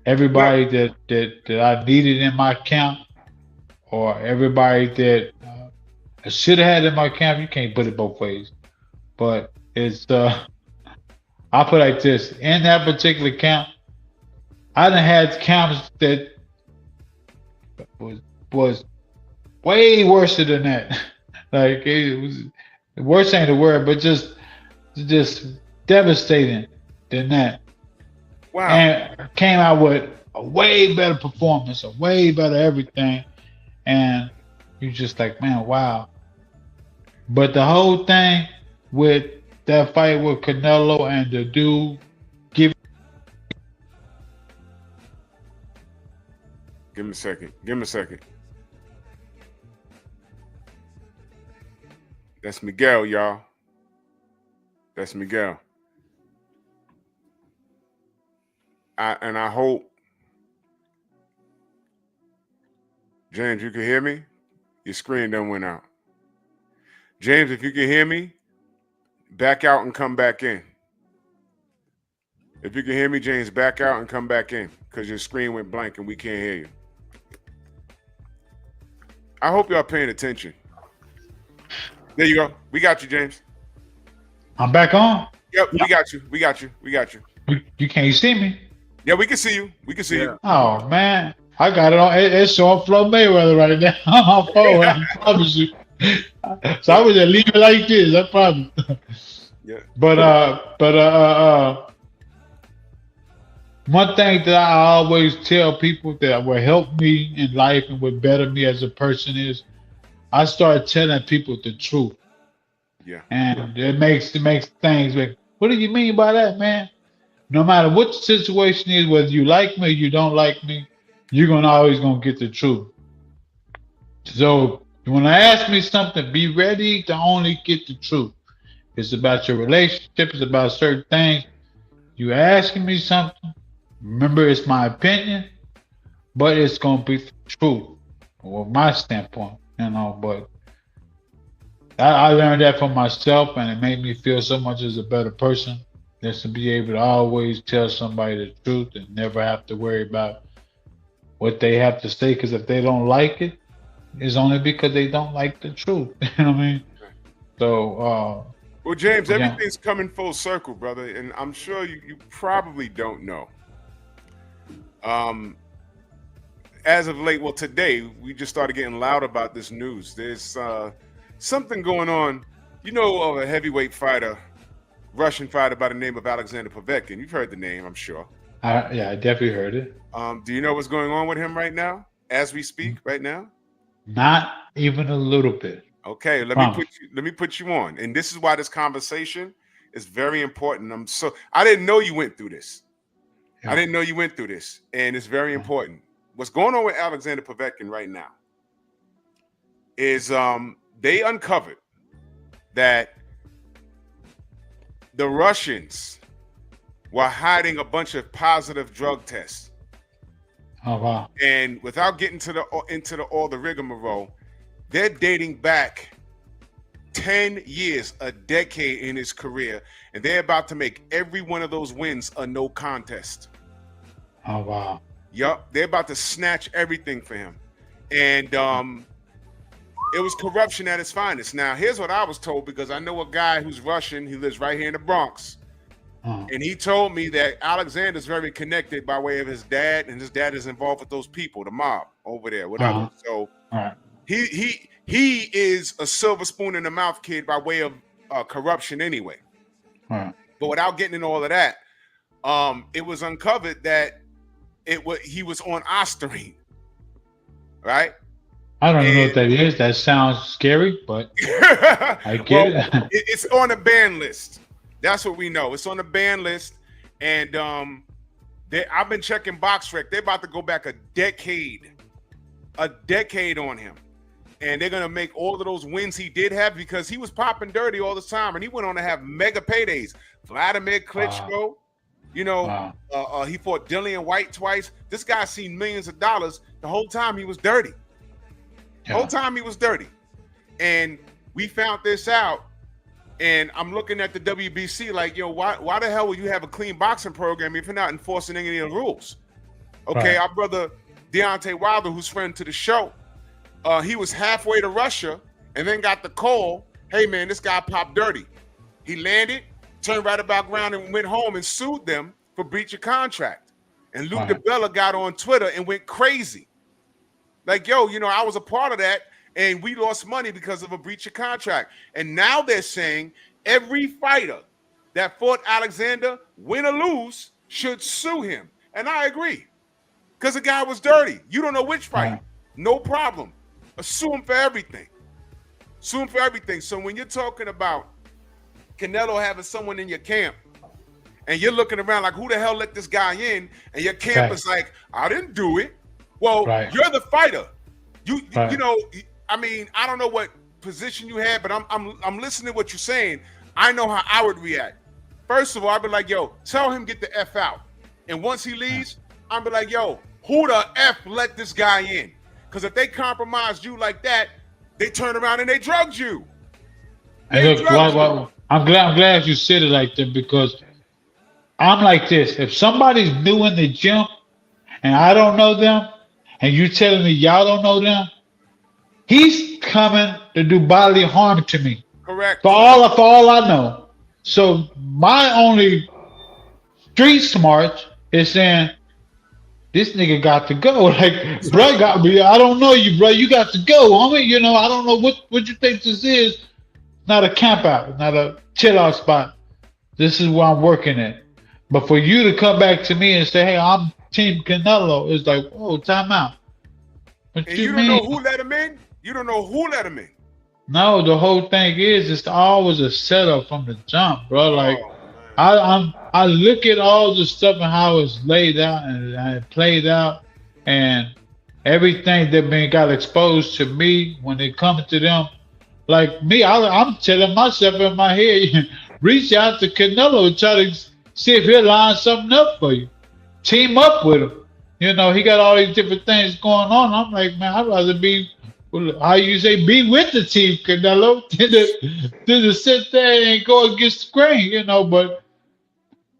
everybody that I needed in my camp, or everybody that I should have had in my camp. You can't put it both ways, but it's I'll put it like this: in that particular camp, I done had camps that was way worse than that. Like it was worse ain't the word, but just devastating than that. Wow. And came out with a way better performance, a way better everything, and you just like, man, wow. But the whole thing with that fight with Canelo and the dude giving. Give me a second. That's Miguel, y'all. That's Miguel. I hope, James, you can hear me? Your screen done went out. James, if you can hear me, back out and come back in. If you can hear me, James, back out and come back in because your screen went blank and we can't hear you. I hope y'all paying attention. There you go. We got you, James. I'm back on. Yep, we got you. We got you. We got you. You can't see me. Yeah, we can see you. We can see you. Oh man, I got it on. It's showing Flo Mayweather right now on my phone. I promise you. So I was just leave it like this. I promise. Yeah. But one thing that I always tell people that will help me in life and will better me as a person is I start telling people the truth. Yeah. And it makes things like, what do you mean by that, man? No matter what the situation is, whether you like me or you don't like me, you're always gonna get the truth. So when I ask me something, be ready to only get the truth. It's about your relationship, it's about certain things. You asking me something, remember it's my opinion, but it's gonna be the truth. Well, my standpoint, but I learned that from myself, and it made me feel so much as a better person, just to be able to always tell somebody the truth and never have to worry about what they have to say, because if they don't like it, it's only because they don't like the truth. You know what I mean? So, well, James, yeah. everything's coming full circle, brother, and I'm sure you probably don't know. As of late, well, today we just started getting loud about this news. There's something going on, of a heavyweight fighter, Russian fighter by the name of Alexander Povetkin. You've heard the name, I'm sure. I definitely heard it. Do you know what's going on with him right now, as we speak, right now? Not even a little bit. Okay, let me put you on, and this is why this conversation is very important. I didn't know you went through this. Yeah. I didn't know you went through this, and it's very important. What's going on with Alexander Povetkin right now is they uncovered that the Russians were hiding a bunch of positive drug tests. Oh wow! And without getting into all the rigmarole, they're dating back 10 years, a decade in his career, and they're about to make every one of those wins a no contest. Oh wow! Yup, they're about to snatch everything for him, and it was corruption at its finest. Now, here's what I was told, because I know a guy who's Russian. He lives right here in the Bronx. And he told me that Alexander's very connected by way of his dad, and his dad is involved with those people, the mob over there, whatever. So he is a silver spoon in the mouth kid by way of corruption anyway. But without getting into all of that, it was uncovered that he was on Ostarine, right? I don't know what that is. That sounds scary, but I get it. It's on a ban list. That's what we know. It's on the ban list, and I've been checking BoxRec. They're about to go back a decade on him, and they're gonna make all of those wins he did have, because he was popping dirty all the time, and he went on to have mega paydays. Vladimir Klitschko, he fought Dillian White twice. This guy's seen millions of dollars. The whole time he was dirty. The whole time he was dirty, and we found this out. And I'm looking at the WBC like, why the hell would you have a clean boxing program if you're not enforcing any of the rules? Okay, Our brother Deontay Wilder, who's friend to the show, he was halfway to Russia and then got the call, hey man, this guy popped dirty. He landed, turned right about ground and went home and sued them for breach of contract. And Luke DeBella got on Twitter and went crazy. Like, I was a part of that. And we lost money because of a breach of contract. And now they're saying every fighter that fought Alexander, win or lose, should sue him. And I agree. Because the guy was dirty. You don't know which fight. No problem. Sue him for everything. Sue him for everything. So when you're talking about Canelo having someone in your camp, and you're looking around like, who the hell let this guy in? And your camp is like, I didn't do it. Well, you're the fighter. I mean, I don't know what position you had, but I'm listening to what you're saying. I know how I would react. First of all, I'd be like, tell him get the F out. And once he leaves, I'd be like, who the F let this guy in? Because if they compromised you like that, they turn around and they drugged you. And look, I'm glad you said it like that, because I'm like this. If somebody's new in the gym and I don't know them, and you telling me y'all don't know them, he's coming to do bodily harm to me. Correct. For all I know. So my only street smart is saying this nigga got to go. Like, bro, got me. I don't know you, bro. You got to go, homie. You know, I don't know what you think this is. Not a camp out, not a chill out spot. This is where I'm working at. But for you to come back to me and say, hey, I'm Team Canelo, it's like, whoa, time out. What And you you don't mean? know who let him in? You don't know who let him in. No, the whole thing is it's always a setup from the jump, bro. Like Oh, I look at all the stuff and how it's laid out and played out, and everything that been got exposed to me when it comes to them. Like me, I'm telling myself in my head, reach out to Canelo and try to see if he'll line something up for you. Team up with him. You know, he got all these different things going on. I'm like, man, I'd rather be, how you say, be with the team, Canelo, than to sit there and go against the grain, you know. But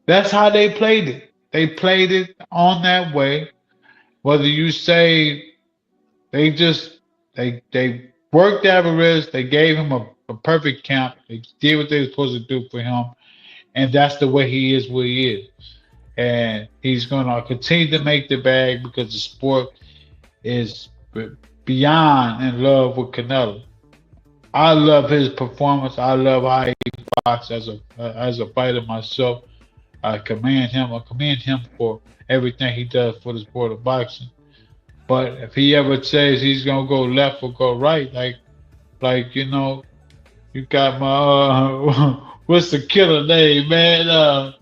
that's how they played it. They played it on that way. Whether you say they just they worked Alvarez, they gave him a perfect camp. They did what they were supposed to do for him, and that's the way he is what he is. And he's gonna continue to make the bag because the sport is beyond in love with Canelo. I love his performance. I love how he boxes as a fighter myself. I commend him. I commend him for everything he does for the sport of boxing. But if he ever says he's gonna go left or go right, like you know, you got my what's the killer name, man?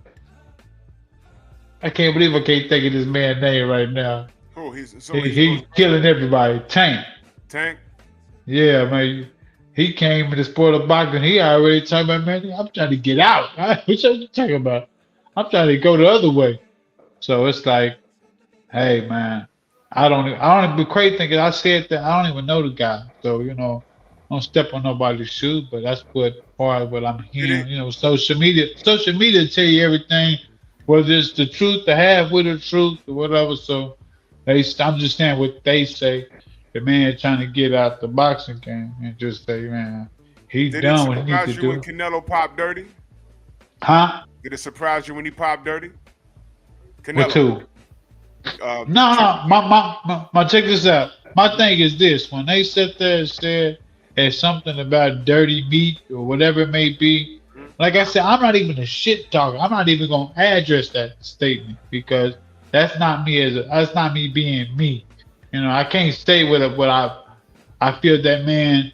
I can't believe I can't think of this man's name right now. oh, He's killing everybody. Tank. Tank. Yeah, man. He came in the sport of boxing. He already talking about, man, I'm trying to get out. What you talking about? I'm trying to go the other way. So it's like, hey, man, I don't be crazy thinking I said that I don't even know the guy. So, you know, I don't step on nobody's shoes, but that's part of what I'm hearing. You know, social media tell you everything, whether it's the truth, the half with the truth, or whatever. So I'm just saying what they say. The man trying to get out the boxing game and just say, man, he's Did it done what he needs surprise to you when do. Canelo popped dirty? Huh? Did it surprise you when he popped dirty? With who? No, check this out. My thing is this: when they sit there and said it's something about dirty meat or whatever it may be, like I said, I'm not even a shit talker. I'm not even gonna address that statement because that's not me that's not me being me. You know, I can't say what I feel that man,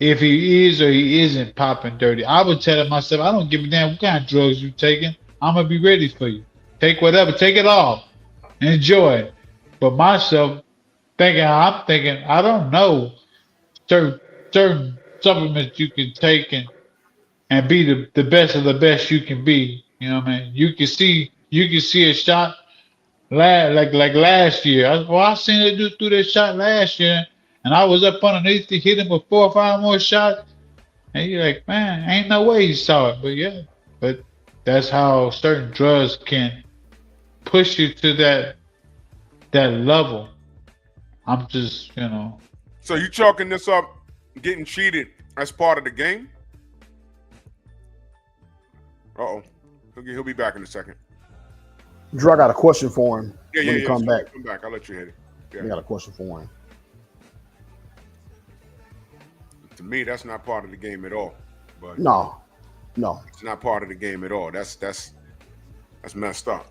if he is or he isn't popping dirty. I would tell myself, I don't give a damn what kind of drugs you taking. I'm gonna be ready for you. Take whatever, take it all. Enjoy it. But myself I'm thinking, I don't know certain supplements you can take and be the best of the best you can be. You know what I mean? You can see a shot like last year. I seen it do through that shot last year, and I was up underneath to hit him with 4 or 5 more shots. And you're like, man, ain't no way he saw it. But yeah, but that's how certain drugs can push you to that level. I'm just, you know. So you chalking this up, getting cheated as part of the game? Uh-oh. He'll be back in a second. Drew, I got a question for him Yeah. when he come back. Come back. I'll let you hit it. Yeah. I got a question for him. To me, that's not part of the game at all. But No. it's not part of the game at all. That's messed up.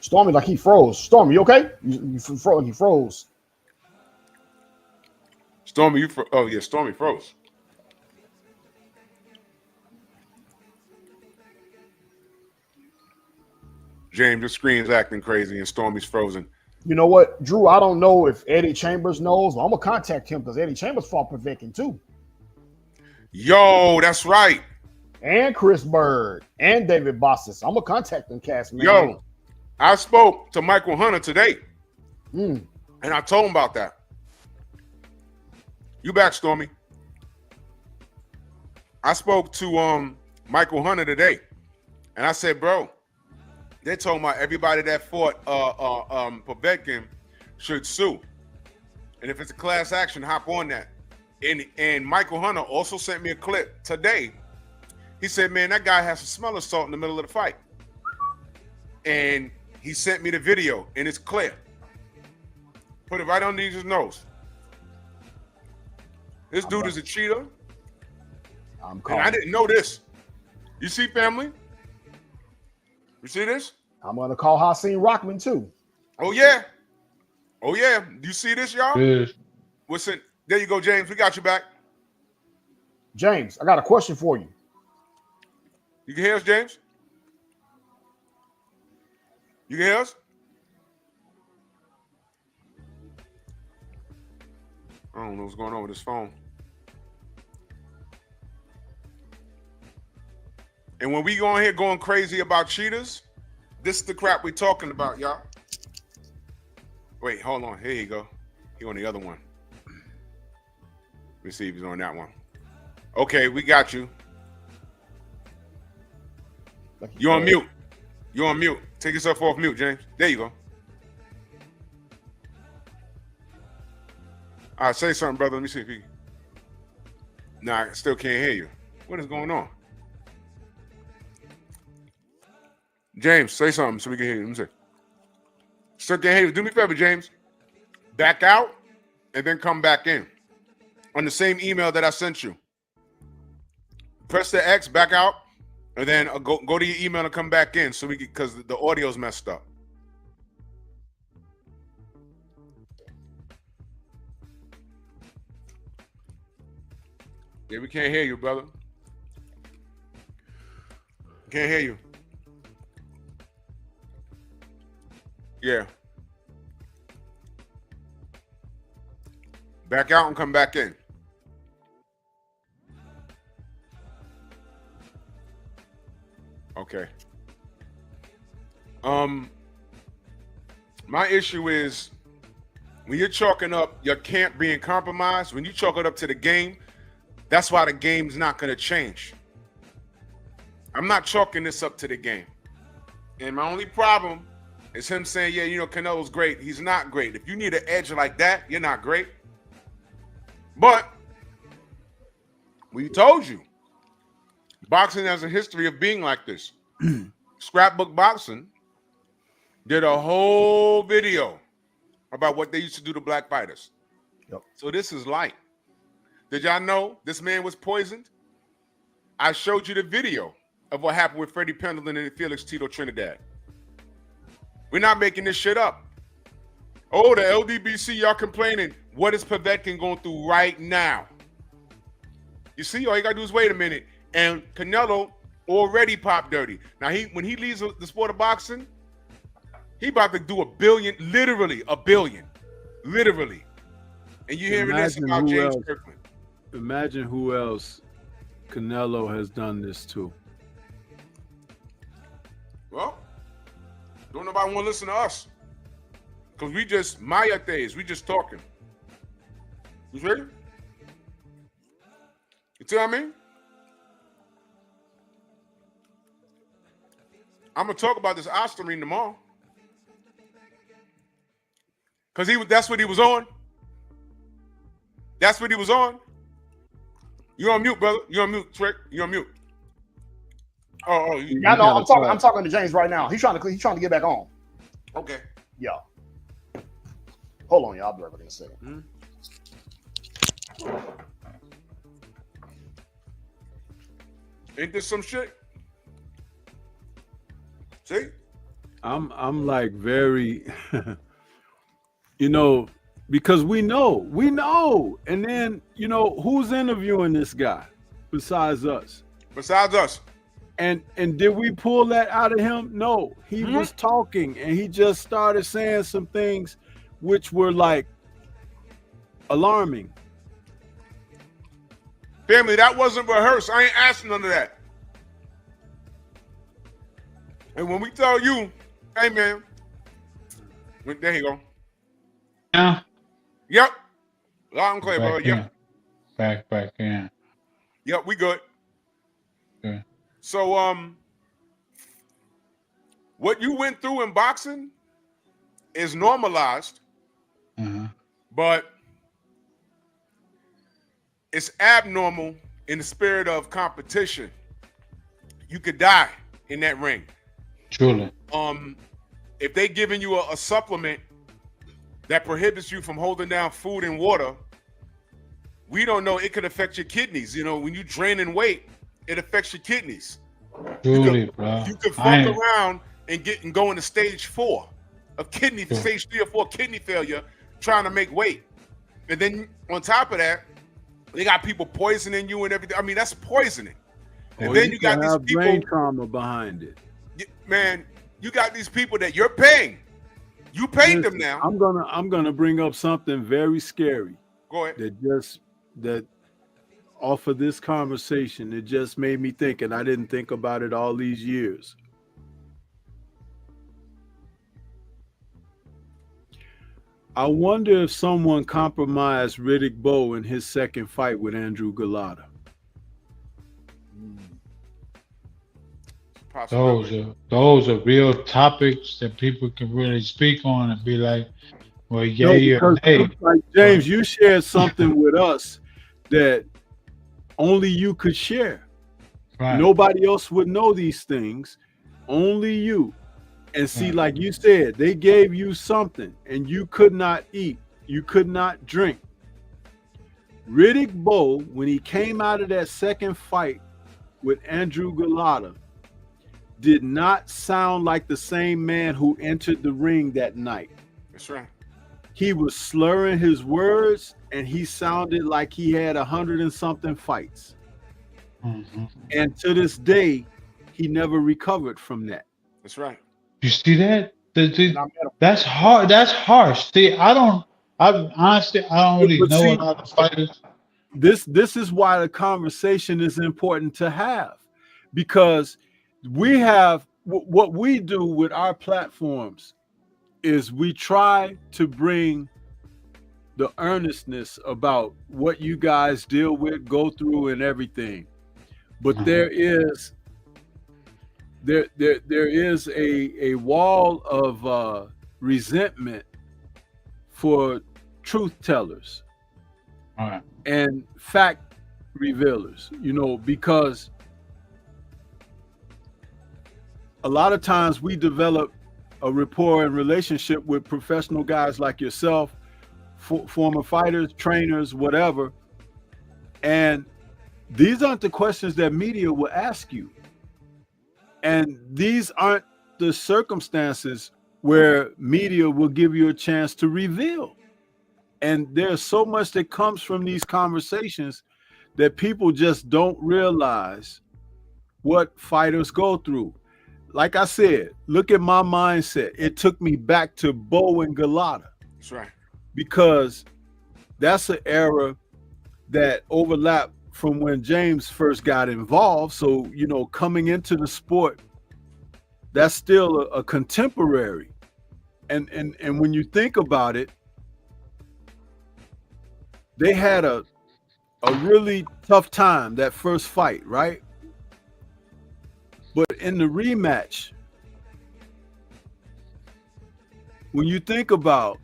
Stormy, like he froze. Stormy, you okay? You froze. He froze. Stormy, Stormy froze. James, the screen's acting crazy and Stormy's frozen. You know what, Drew? I don't know if Eddie Chambers knows, but I'm gonna contact him because Eddie Chambers fought Povetkin too, Yo, that's right. and Chris Bird and David Bossis. I'm gonna contact them, cast man. Yo, I spoke to Michael Hunter today, Mm. and I told him about that. You back, Stormy? I spoke to Michael Hunter today, and I said, bro, They're talking about everybody that fought Povetkin should sue. And if it's a class action, hop on that. And Michael Hunter also sent me a clip today. He said, man, that guy has to smell of salt in the middle of the fight. And he sent me the video, and it's clear. Put it right underneath his nose. This dude is a cheater. And I didn't know this. You see, family? You see this? I'm going to call Hasim Rockman, too. Oh, yeah. Oh, yeah. Do you see this, y'all? Yes. Listen, there you go, James. We got you back. James, I got a question for you. You can hear us, James? You can hear us? I don't know what's going on with this phone. And when we go in here going crazy about cheaters, this is the crap we're talking about, y'all. Wait, hold on. Here you go. He on the other one. Let me see if he's on that one. Okay, we got you. You're on mute. You're on mute. Take yourself off mute, James. There you go. All right, say something, brother. Let me see if he... Nah, I still can't hear you. What is going on? James, say something so we can hear you. Let me see. Still can't hear you. Do me a favor, James. Back out and then come back in. On the same email that I sent you. Press the X, back out, and then go to your email and come back in so we can, because the audio's messed up. Yeah, we can't hear you, brother. Can't hear you. Yeah. Back out and come back in. Okay. My issue is when you're chalking up your camp being compromised, when you chalk it up to the game, that's why the game's not going to change. I'm not chalking this up to the game. And my only problem is him saying, yeah, you know, Canelo's great. He's not great. If you need an edge like that, you're not great. But we told you, boxing has a history of being like this. Scrapbook Boxing did a whole video about what they used to do to black fighters. Yep. So this is light. Did y'all know this man was poisoned? I showed you the video of what happened with Freddie Pendleton and Felix Tito Trinidad. We're not making this shit up. Oh, the LDBC, y'all complaining. What is Povetkin going through right now? You see, all you got to do is wait a minute. And Canelo already popped dirty. Now, when he leaves the sport of boxing, he about to do $1 billion, literally $1 billion. Literally. And you're hearing this about James Kirkland. Imagine who else Canelo has done this to. Well, don't nobody want to listen to us. Because we just, Maya days, we just talking. You ready? You see what I mean? I'm going to talk about this Osterine tomorrow. Because that's what he was on. That's what he was on. You're on mute, brother. You're on mute, Trick. You're on mute. Yeah, I know. I'm talking to James right now. He's trying to get back on. Okay. Yeah. Hold on, y'all. I'll be right back in a second. Ain't this some shit? See? I'm like very, you know, because we know. And then, you know, who's interviewing this guy besides us? Besides us. And did we pull that out of him? No, he was talking and he just started saying some things which were like alarming. Family, that wasn't rehearsed. I ain't asking none of that. And when we tell you, hey man, there you go. Yeah. Yep. Loud and clear, brother. Yep. Back in. Yep, we good. Okay. So what you went through in boxing is normalized, but it's abnormal in the spirit of competition. You could die in that ring. Truly. If they giving you a supplement that prohibits you from holding down food and water, we don't know. It could affect your kidneys. You know, when you drain in weight, it affects your kidneys. Truly, bro. You could fuck around and go into stage 4 of stage 3 or 4 kidney failure trying to make weight. And then on top of that, they got people poisoning you and everything. I mean, that's poisoning. And then you got these people, brain trauma behind it. Man, you got these people that you're paying. You paid them now. I'm gonna bring up something very scary. Go ahead. That off of this conversation, it just made me think, and I didn't think about it all these years. I wonder if someone compromised Riddick Bowe in his second fight with Andrew Galata. Those are real topics that people can really speak on and be like, well, yeah, like James, you shared something with us that only you could share. Right. Nobody else would know these things, only you. And see, like you said, they gave you something and you could not eat, you could not drink. Riddick Bowe, when he came out of that second fight with Andrew Galata, did not sound like the same man who entered the ring that night. That's right. He was slurring his words and he sounded like he had 100 and something fights. And to this day, he never recovered from that. That's right. You see that? That's hard. That's harsh. See, I honestly don't really know a lot of fighters. This is why the conversation is important to have, because we have what we do with our platforms is we try to bring the earnestness about what you guys deal with, go through, and everything. But there is a wall of resentment for truth tellers and fact revealers, you know, because a lot of times we develop a rapport and relationship with professional guys like yourself, former fighters, trainers, whatever. And these aren't the questions that media will ask you. And these aren't the circumstances where media will give you a chance to reveal. And there's so much that comes from these conversations that people just don't realize what fighters go through. Like I said, look at my mindset. It took me back to Bowe and Galata. That's right. Because that's an era that overlapped from when James first got involved. So, you know, coming into the sport, that's still a contemporary. And when you think about it, they had a really tough time that first fight, right? But in the rematch, when you think about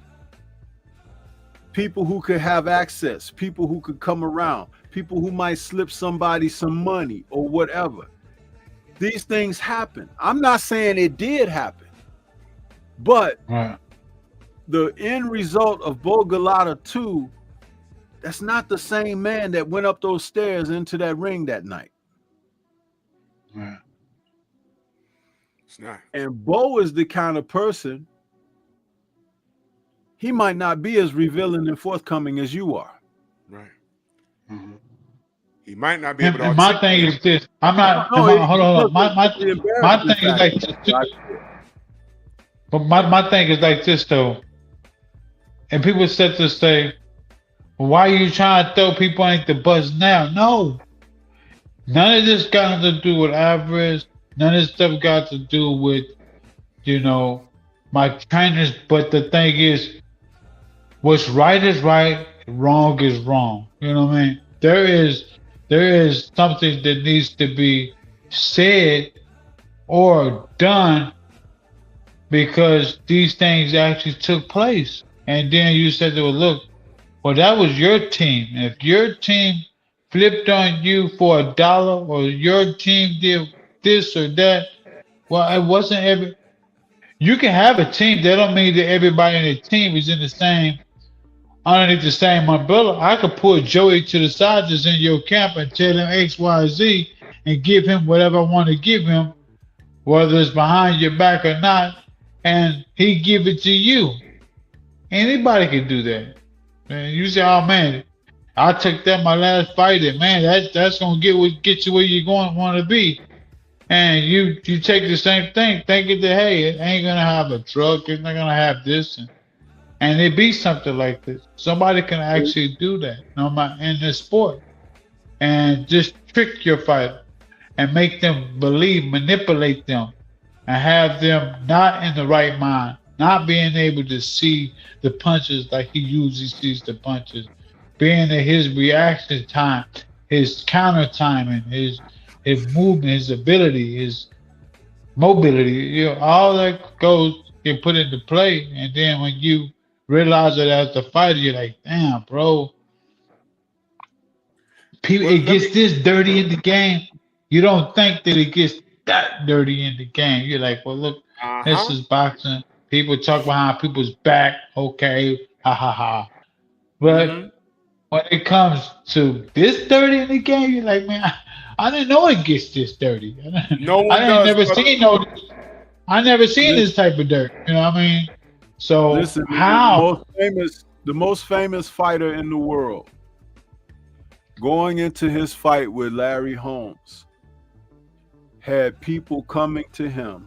people who could have access, people who could come around, people who might slip somebody some money or whatever, these things happen. I'm not saying it did happen, but the end result of Bowe Galata 2, that's not the same man that went up those stairs into that ring that night. It's not. And Bowe is the kind of person, he might not be as revealing and forthcoming as you are. Right. He might not be able to. And my thing is this. Hold on. My thing is like this. But my thing is like this though. And people said to say, well, why are you trying to throw people into the bus now? No. None of this got to do with average. None of this stuff got to do with, you know, my trainers. But the thing is, what's right is right, wrong is wrong. You know what I mean? There is something that needs to be said or done because these things actually took place. And then you said, well, look, well, that was your team. If your team flipped on you for $1 or your team did this or that, well, it wasn't every. You can have a team. That don't mean that everybody in the team is in the same underneath the same umbrella. I could pull Joey to the side that's in your camp and tell him X, Y, Z and give him whatever I want to give him, whether it's behind your back or not, and he give it to you. Anybody can do that. And you say, oh man, I took that my last fight, and man, that's gonna get you where you want to be. And you take the same thing, thinking that hey, it ain't gonna have a truck, it's not gonna have this, and it be something like this. Somebody can actually do that, no matter in this sport, and just trick your fighter and make them believe, manipulate them, and have them not in the right mind, not being able to see the punches like he usually sees the punches, being that his reaction time, his counter timing, his movement, his ability, his mobility, all that get put into play. And then when you realize that as the fighter, you're like, damn, bro, it gets this dirty in the game. You don't think that it gets that dirty in the game. You're like, well, look, this is boxing. People talk behind people's back. Okay, ha ha ha. But when it comes to this dirty in the game, you're like, man, I didn't know it gets this dirty. I never seen this type of dirt. You know what I mean? So listen, how the most famous fighter in the world, going into his fight with Larry Holmes, had people coming to him,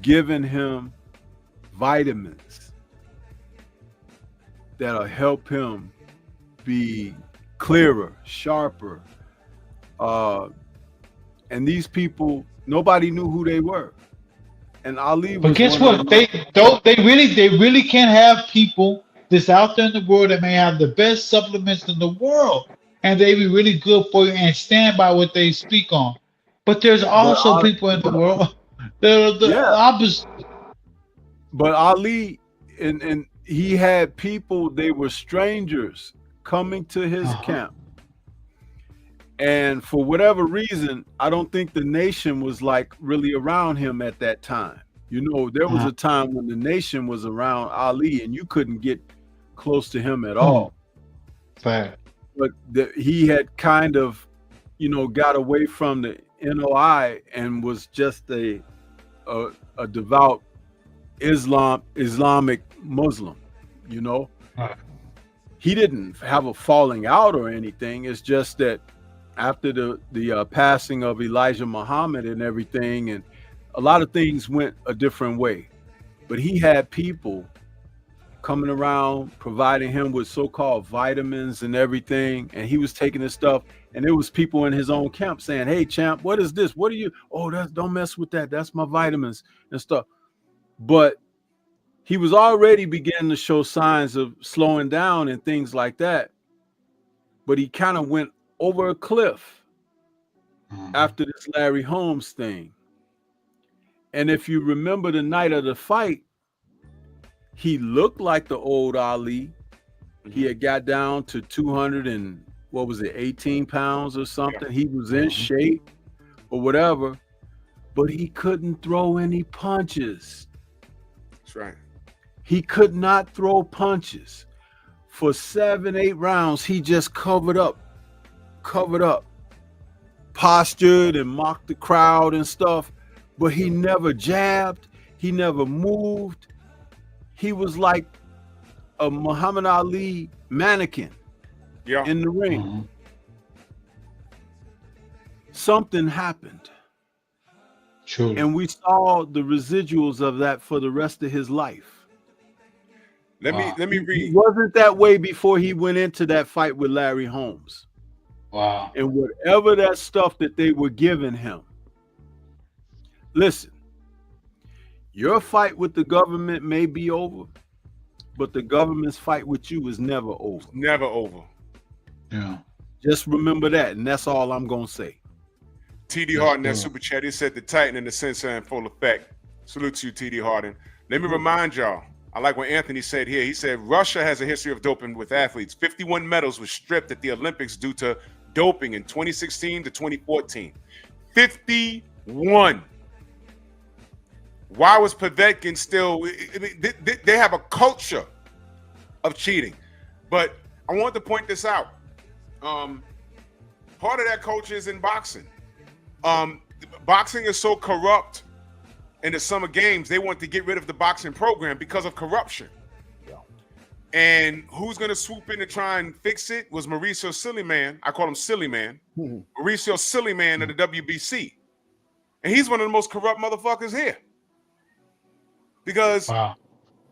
giving him vitamins that'll help him be clearer, sharper. And these people, nobody knew who they were. And Ali was. But guess what? They really can't have people that's out there in the world that may have the best supplements in the world, and they be really good for you and stand by what they speak on. But there's also people in the world that are the opposite. But Ali, and he had people, they were strangers coming to his camp. And for whatever reason, I don't think the nation was like really around him at that time. There was a time when the nation was around Ali and you couldn't get close to him at all. Fair. But he had kind of, got away from the NOI and was just a devout Islamic Muslim, He didn't have a falling out or anything. It's just that after the passing of Elijah Muhammad and everything, and a lot of things went a different way. But he had people coming around, providing him with so-called vitamins and everything, and he was taking this stuff, and there was people in his own camp saying, hey, champ, what is this? What are you? Oh, don't mess with that. That's my vitamins and stuff. But he was already beginning to show signs of slowing down and things like that. But he kind of went over a cliff after this Larry Holmes thing. And if you remember the night of the fight, he looked like the old Ali. He had got down to 18 pounds or something. He was in shape or whatever, but he couldn't throw any punches. That's right. He could not throw punches. For 7-8 rounds, he just covered up, postured and mocked the crowd and stuff, but he never jabbed. He never moved. He was like a Muhammad Ali mannequin in the ring. Something happened. True. And we saw the residuals of that for the rest of his life. Let me read. He wasn't that way before he went into that fight with Larry Holmes. Wow. And whatever that stuff that they were giving him. Listen, your fight with the government may be over, but the government's fight with you is never over. Never over. Yeah. Just remember that, and that's all I'm going to say. TD Hart in that super chat, he said the Titan and the sensor in full effect. Salute to you, TD Harden. Let me remind y'all, I like what Anthony said here. He said Russia has a history of doping with athletes. 51 medals were stripped at the Olympics due to doping in 2016 to 2014. 51. Why was Povetkin still? They have a culture of cheating. But I want to point this out. Part of that culture is in boxing. Boxing is so corrupt in the summer games, they want to get rid of the boxing program because of corruption. Yeah. And who's going to swoop in to try and fix it was Mauricio Silly Man. I call him Silly Man. Mauricio Silly Man of the WBC. And he's one of the most corrupt motherfuckers here. Because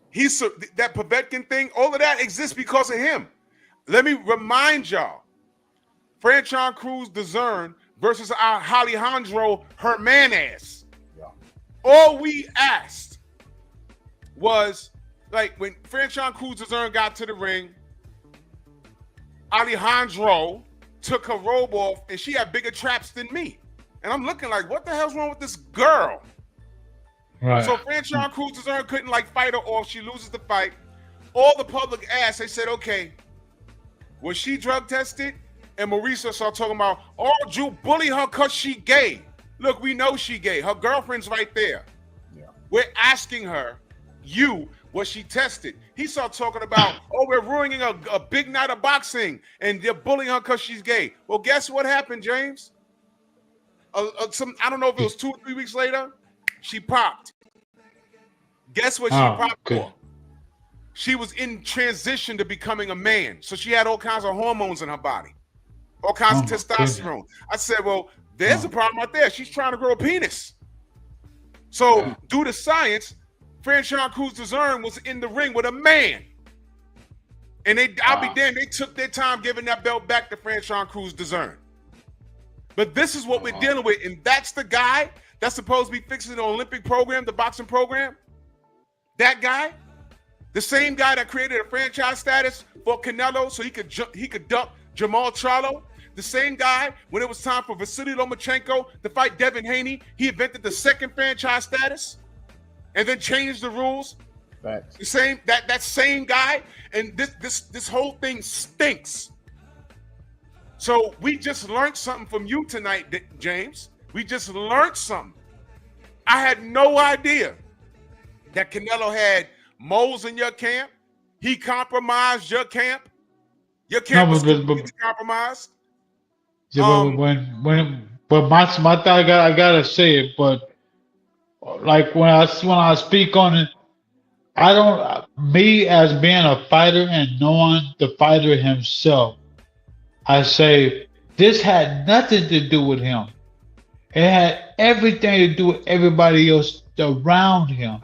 he's that Povetkin thing, all of that exists because of him. Let me remind y'all, Franchon Cruz DeZern versus Alejandro Hermanez. All we asked was, like, when Franchon Cruz DeZern got to the ring, Alejandro took her robe off, and she had bigger traps than me. And I'm looking like, what the hell's wrong with this girl? Right. So Franchon Cruz DeZern couldn't, like, fight her off. She loses the fight. All the public asked, they said, okay, was she drug tested? And Mauricio started talking about, oh, you bully her because she gay. Look, we know she gay. Her girlfriend's right there. Yeah. We're asking her, was she tested? He started talking about, oh, we're ruining a big night of boxing, and they're bullying her because she's gay. Well, guess what happened, James? I don't know if it was 2 or 3 weeks later, she popped. Guess what she popped for? She was in transition to becoming a man. So she had all kinds of hormones in her body, all kinds of testosterone. I said, well, there's a problem right there. She's trying to grow a penis. So, due to science, Franchon Cruz DeZern was in the ring with a man. And I'll be damned, they took their time giving that belt back to Franchon Cruz DeZern. But this is what we're dealing with. And that's the guy that's supposed to be fixing the Olympic program, the boxing program. That guy, the same guy that created a franchise status for Canelo so he could duck Jamal Charlo. The same guy, when it was time for Vasily Lomachenko to fight Devin Haney, he invented the second franchise status and then changed the rules. Facts. The same that same guy, and this whole thing stinks. So we just learned something from you tonight, James. We just learned something. I had no idea that Canelo had moles in your camp. He compromised your camp. Your camp was compromised. Yeah, but my thought, I gotta say it, but like when I speak on it, me as being a fighter and knowing the fighter himself, I say this had nothing to do with him. It had everything to do with everybody else around him.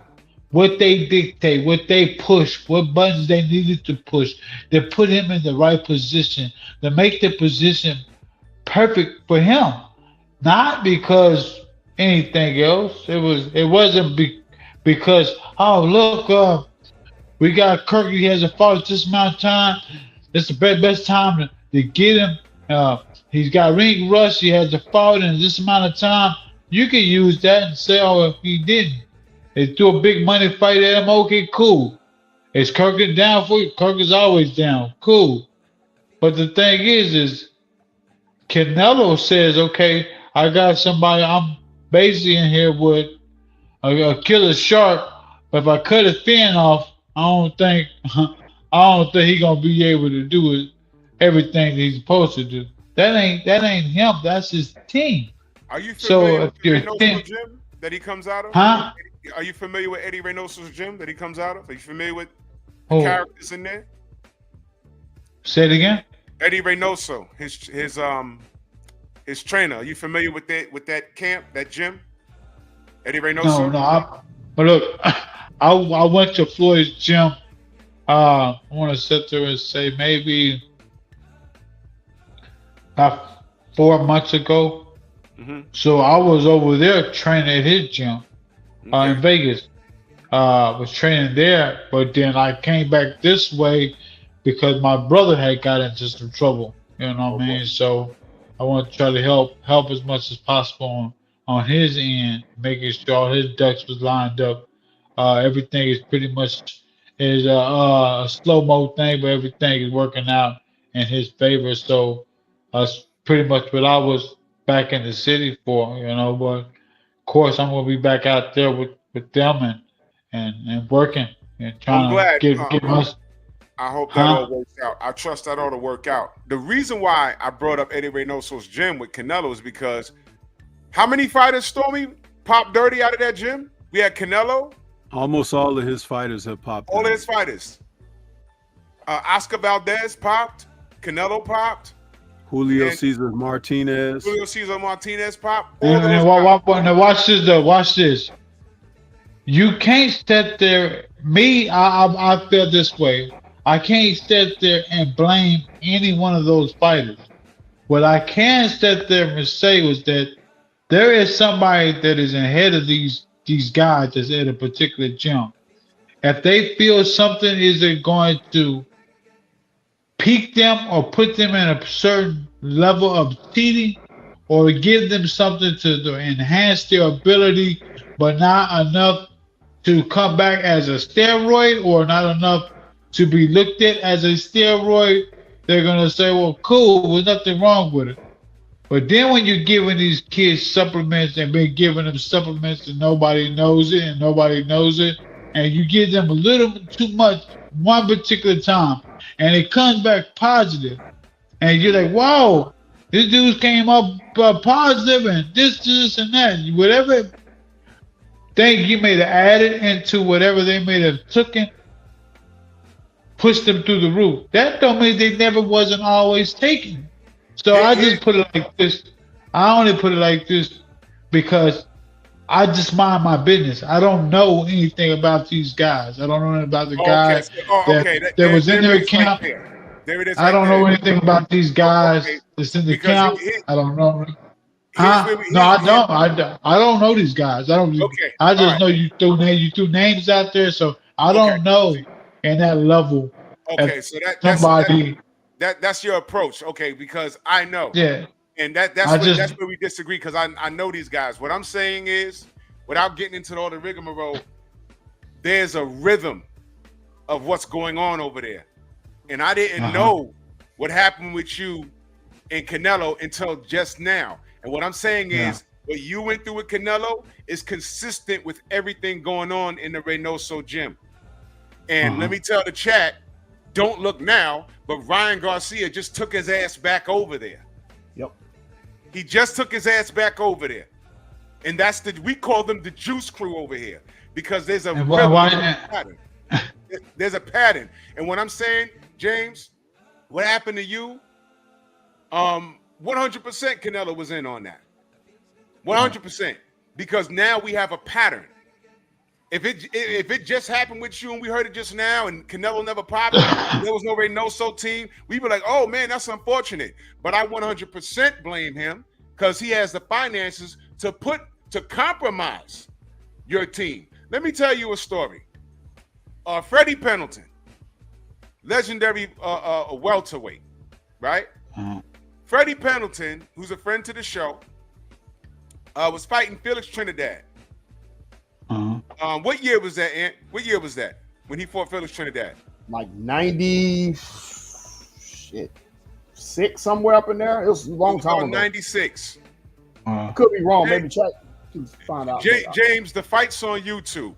What they dictate, what they push, what buttons they needed to push, to put him in the right position, to make the position perfect for him, not because anything else. It wasn't because look, we got Kirk. He has a fight this amount of time. It's the best time to get him. He's got ring rust. He has a fight in this amount of time. You can use that and say, oh, if he didn't, they threw a big money fight at him. Okay, cool. Is Kirk down for you? Kirk is always down. Cool. But the thing is Canelo says, okay, I got somebody I'm basically in here with a killer shark, but if I cut his fin off, I don't think he's gonna be able to do everything that he's supposed to do. That ain't him, that's his team. Are you familiar with your Reynoso's gym that he comes out of? Huh? Are you familiar with Eddie Reynoso's gym that he comes out of? Are you familiar with the characters in there? Say it again. Eddie Reynoso, his trainer. Are you familiar with that camp, that gym? Eddie Reynoso? No. But look, I went to Floyd's gym. I want to sit there and say maybe about 4 months ago. Mm-hmm. So I was over there training at his gym in Vegas. Was training there, but then I came back this way because my brother had got into some trouble. You know what I mean? So I want to try to help as much as possible on his end, making sure all his ducks was lined up. Everything is pretty much is a slow mo thing, but everything is working out in his favor. So that's pretty much what I was back in the city for, you know. But of course, I'm gonna be back out there with them and working and I'm trying to glad. get my I hope that huh. all works out. I trust that all to work out. The reason why I brought up Eddie Reynoso's gym with Canelo is because how many fighters, Stormy, popped dirty out of that gym? We had Canelo, Almost all of his fighters have popped. all out. his fighters. Oscar Valdez popped, Canelo popped, Julio and Cesar Martinez. Julio Cesar Martinez popped. All And, those and guys. now watch this though. Watch this. You can't sit there. Me, I feel this way. I can't sit there and blame any one of those fighters. What I can sit there and say was that there is somebody that is ahead of these guys that's at a particular gym. If they feel something isn't going to peak them or put them in a certain level of cheating or give them something to enhance their ability, but not enough to come back as a steroid or not enough to be looked at as a steroid, they're going to say, well, cool, there's nothing wrong with it. But then when you're giving these kids supplements and been giving them supplements and nobody knows it and nobody knows it, and you give them a little too much one particular time, and it comes back positive, and you're like, wow, this dude came up positive and this, and that. Whatever thing you may have added into whatever they may have taken, pushed them through the roof. That don't mean they never wasn't always taken. So I just put it like this. I only put it like this because I just mind my business. I don't know anything about these guys. I don't know anything about the guy that was in their camp. There it is. I don't know anything about these guys that's in the Because camp. I don't know. No, I don't. I don't know these guys. I don't. Okay. I just All know you threw names out there, so I don't know in that level. Okay, if so somebody. that's your approach. Okay, because I know. Yeah. And that's where we disagree because I know these guys. What I'm saying is, without getting into all the rigmarole, there's a rhythm of what's going on over there. And I didn't know what happened with you and Canelo until just now. And what I'm saying is what you went through with Canelo is consistent with everything going on in the Reynoso gym. And let me tell the chat, don't look now, but Ryan Garcia just took his ass back over there. Yep. He just took his ass back over there. And we call them the juice crew over here because there's a pattern. There's a pattern. And what I'm saying, James, what happened to you? 100% Canelo was in on that. 100%. Because now we have a pattern. If it just happened with you and we heard it just now and Canelo never popped, there was no Reynoso team, we'd be like, oh man, that's unfortunate. But I 100% blame him because he has the finances to compromise your team. Let me tell you a story. Freddie Pendleton, legendary welterweight, right? Freddie Pendleton, who's a friend to the show, was fighting Felix Trinidad. What year was that, Ant? What year was that when he fought Felix Trinidad? Like 96, somewhere up in there. It was a long time ago. 96. Could be wrong. Maybe check to find out. James, the fight's on YouTube.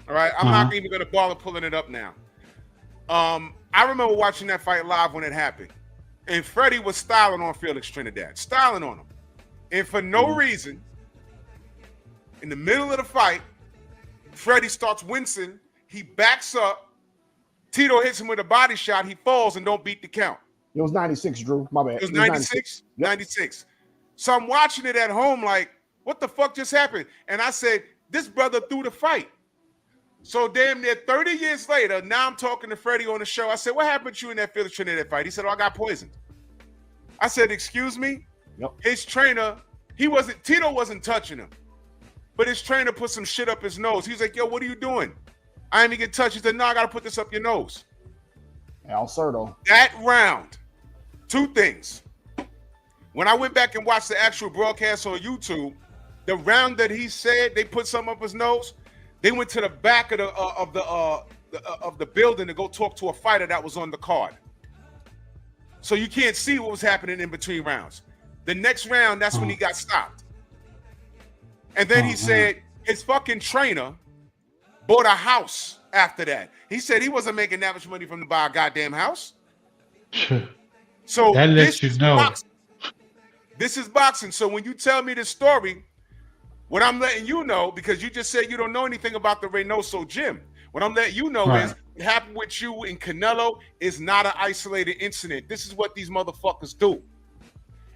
All right, I'm not even gonna bother pulling it up now. I remember watching that fight live when it happened, and Freddie was styling on Felix Trinidad, styling on him, and for no reason, in the middle of the fight, Freddie starts wincing. He backs up. Tito hits him with a body shot. He falls and don't beat the count. It was 96, Drew. My bad. It was 96? 96. So I'm watching it at home like, what the fuck just happened? And I said, this brother threw the fight. So damn near 30 years later, now I'm talking to Freddie on the show. I said, what happened to you in that Felix Trinidad fight? He said, oh, I got poisoned. I said, excuse me? Yep. His trainer, Tito wasn't touching him. But his trainer put some shit up his nose. He's like, yo, what are you doing? I ain't even get touched. He said, no, I got to put this up your nose. Al Cerdo. That round, two things. When I went back and watched the actual broadcast on YouTube, the round that he said they put something up his nose, they went to the back of the building to go talk to a fighter that was on the card. So you can't see what was happening in between rounds. The next round, that's when he got stopped. And then he said his fucking trainer bought a house after that. He said he wasn't making that much money from to buy a goddamn house. So that lets you know. Boxing. This is boxing. So when you tell me this story, what I'm letting you know, because you just said you don't know anything about the Reynoso gym. What I'm letting you know is what happened with you and Canelo is not an isolated incident. This is what these motherfuckers do.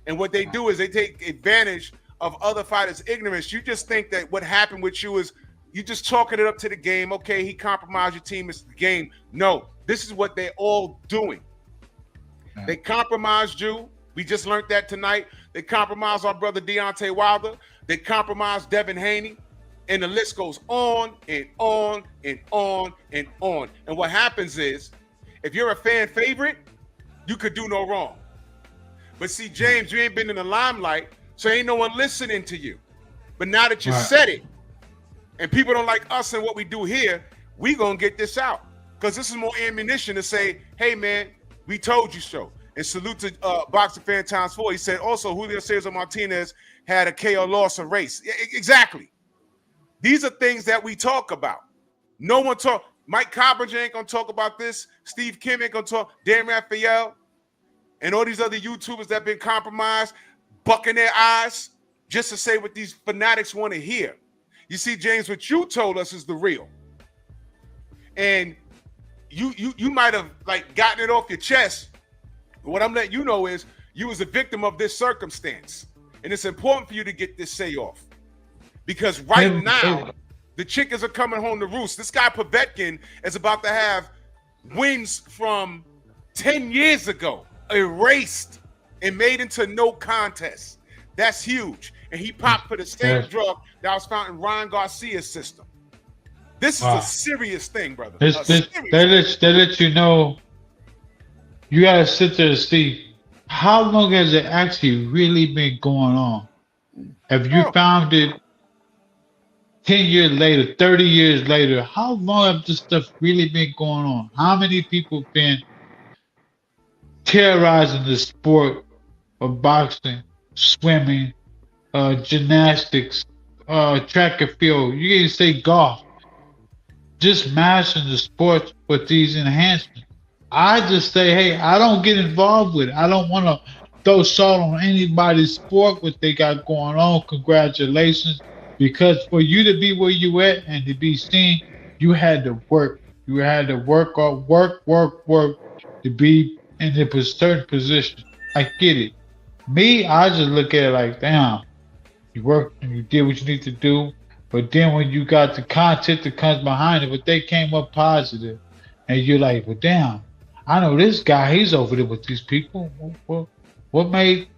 And what they do is they take advantage of other fighters' ignorance. You just think that what happened with you is you just chalking it up to the game. Okay, he compromised your team. It's the game. No, this is what they're all doing. They compromised you. We just learned that tonight. They compromised our brother Deontay Wilder. They compromised Devin Haney. And the list goes on and on and on and on. And what happens is, if you're a fan favorite, you could do no wrong. But see, James, you ain't been in the limelight, so ain't no one listening to you. But now that you said it, and people don't like us and what we do here, we gonna get this out. Because this is more ammunition to say, hey man, we told you so. And salute to Boxing Fan Times 4. He said also Julio Cesar Martinez had a KO loss of race. Exactly. These are things that we talk about. No one talk. Mike Cobbinger ain't gonna talk about this. Steve Kim ain't gonna talk. Dan Raphael and all these other YouTubers that been compromised, bucking their eyes just to say what these fanatics want to hear. You see, James, what you told us is the real. And you might have like gotten it off your chest. What I'm letting you know is you was a victim of this circumstance. And it's important for you to get this say off. Because right now, the chickens are coming home to roost. This guy Povetkin is about to have wins from 10 years ago erased and made into no contest. That's huge. And he popped for the same drug that was found in Ryan Garcia's system. This is a serious thing, brother. They let you know. You gotta sit there and see how long has it actually really been going on. Have you found it 10 years later, 30 years later? How long have this stuff really been going on? How many people have been terrorizing the sport of boxing, swimming, gymnastics, track and field? You can say golf. Just mastering the sports with these enhancements. I just say, hey, I don't get involved with it. I don't want to throw salt on anybody's sport, what they got going on. Congratulations. Because for you to be where you at and to be seen, you had to work. You had to work to be in a certain position. I get it. Me, I just look at it like, damn, you worked and you did what you need to do. But then when you got the content that comes behind it, but they came up positive, and you're like, well, damn, I know this guy, he's over there with these people. What made,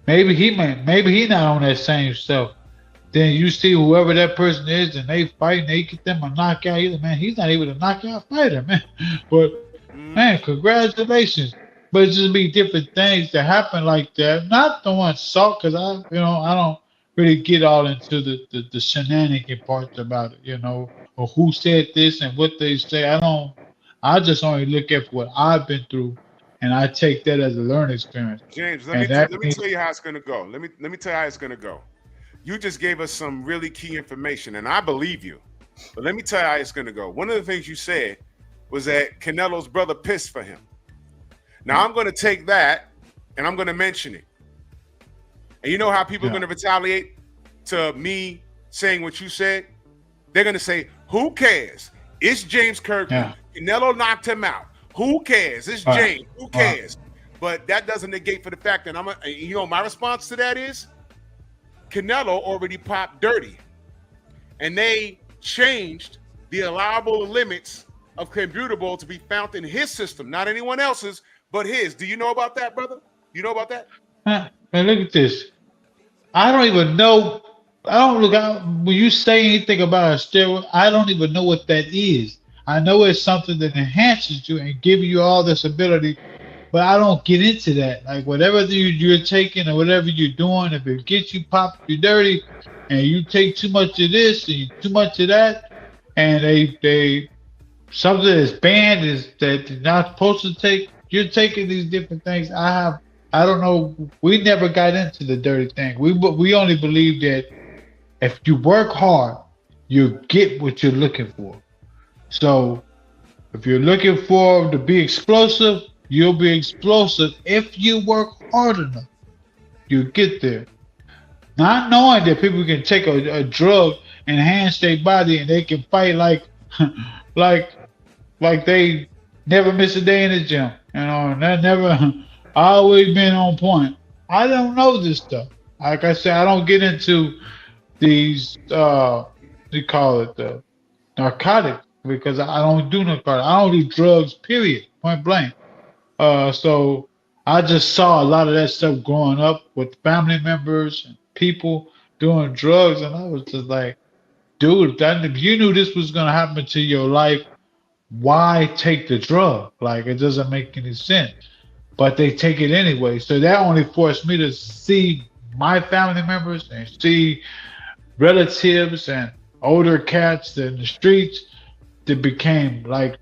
maybe he not on that same stuff. Then you see whoever that person is and they fight and they get them a knockout. Either, man, he's not even a knockout fighter, man. But man, congratulations. But it's just be different things that happen like that. Not throwing salt, because I don't really get all into the shenanigan parts about it, or who said this and what they say. I just only look at what I've been through, and I take that as a learning experience. James, let me tell you how it's gonna go. Let me tell you how it's gonna go. You just gave us some really key information, and I believe you. But let me tell you how it's gonna go. One of the things you said was that Canelo's brother pissed for him. Now I'm gonna take that and I'm gonna mention it. And you know how people are gonna retaliate to me saying what you said? They're gonna say, "Who cares? It's James Kirkland. Canelo knocked him out. Who cares? It's James. Who cares?" But that doesn't negate for the fact that my response to that is Canelo already popped dirty. And they changed the allowable limits of Clenbuterol to be found in his system, not anyone else's, but his. Do you know about that, brother? You know about that? Man, look at this. I don't even know. When you say anything about a steroid, I don't even know what that is. I know it's something that enhances you and gives you all this ability but I don't get into that. Like whatever you're taking or whatever you're doing, if it gets you popped, you dirty, and you take too much of this and too much of that, and they something that's banned is that you're not supposed to take. You're taking these different things. I don't know. We never got into the dirty thing. We only believe that if you work hard, you get what you're looking for. So if you're looking for to be explosive, you'll be explosive if you work hard enough. You get there. Not knowing that people can take a drug, enhance their body, and they can fight like like they never miss a day in the gym. You know, and that never always been on point. I don't know this stuff. Like I said, I don't get into these they call it the narcotics because I don't do narcotics. I don't do drugs, period. Point blank. So I just saw a lot of that stuff growing up with family members and people doing drugs, and I was just like, dude, if you knew this was gonna happen to your life, why take the drug? Like it doesn't make any sense. But they take it anyway. So that only forced me to see my family members and see relatives and older cats in the streets that became like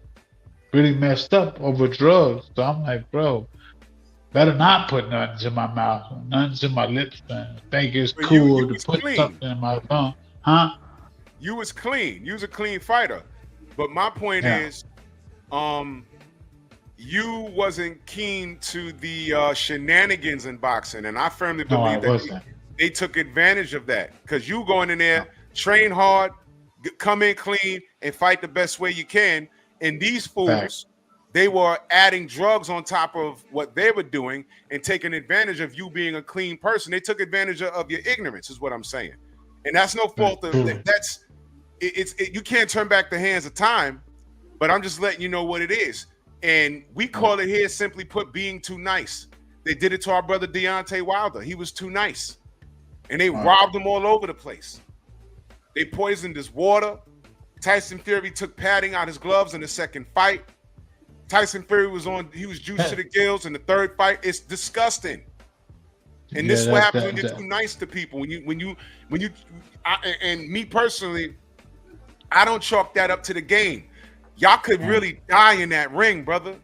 really messed up over drugs. So I'm like, bro, better not put nothing in my mouth, nothing in my lips, and think it's But cool you to was put clean. something in my tongue, huh? You was clean. You was a clean fighter. But my point Yeah. is, you wasn't keen to the shenanigans in boxing, and I firmly No, I believe that wasn't. they took advantage of that because you going in there, train hard, come in clean, and fight the best way you can. And these fools, they were adding drugs on top of what they were doing and taking advantage of you being a clean person. They took advantage of your ignorance, is what I'm saying. And that's no fault of Truly. that's you can't turn back the hands of time, but I'm just letting you know what it is. And we call it here, simply put, being too nice. They did it to our brother Deontay Wilder. He was too nice. And they robbed him all over the place. They poisoned his water. Tyson Fury took padding out his gloves in the second fight. Tyson Fury he was juiced to the gills in the third fight. It's disgusting. And this is what happens when you're too nice to people. And me personally, I don't chalk that up to the game. Y'all could really die in that ring, brother.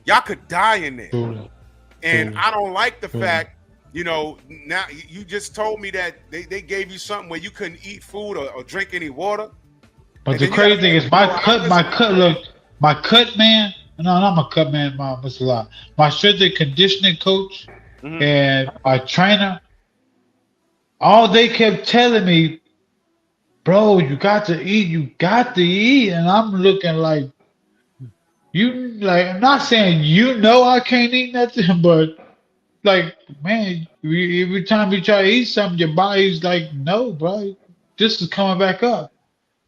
Y'all could die in there. And I don't like the fact, now you just told me that they gave you something where you couldn't eat food or drink any water. But the crazy thing is my cut, man. No, not my cut man, my strength and conditioning coach and my trainer, all they kept telling me, bro, you got to eat. And I'm looking like, I'm not saying I can't eat nothing, but like, man, every time you try to eat something, your body's like, no, bro, this is coming back up.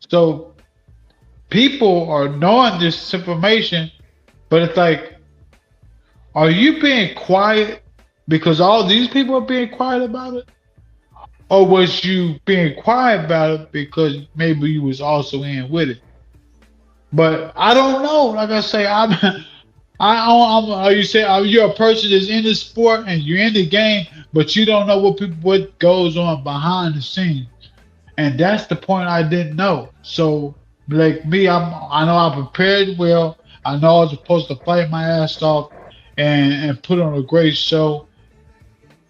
So people are knowing this information, but it's like, are you being quiet because all these people are being quiet about it? Or was you being quiet about it because maybe you was also in with it? But I don't know. Like I say, you're a person that's in the sport and you're in the game, but you don't know what goes on behind the scenes. And that's the point I didn't know. So like me, I know I prepared well. I know I was supposed to fight my ass off and put on a great show.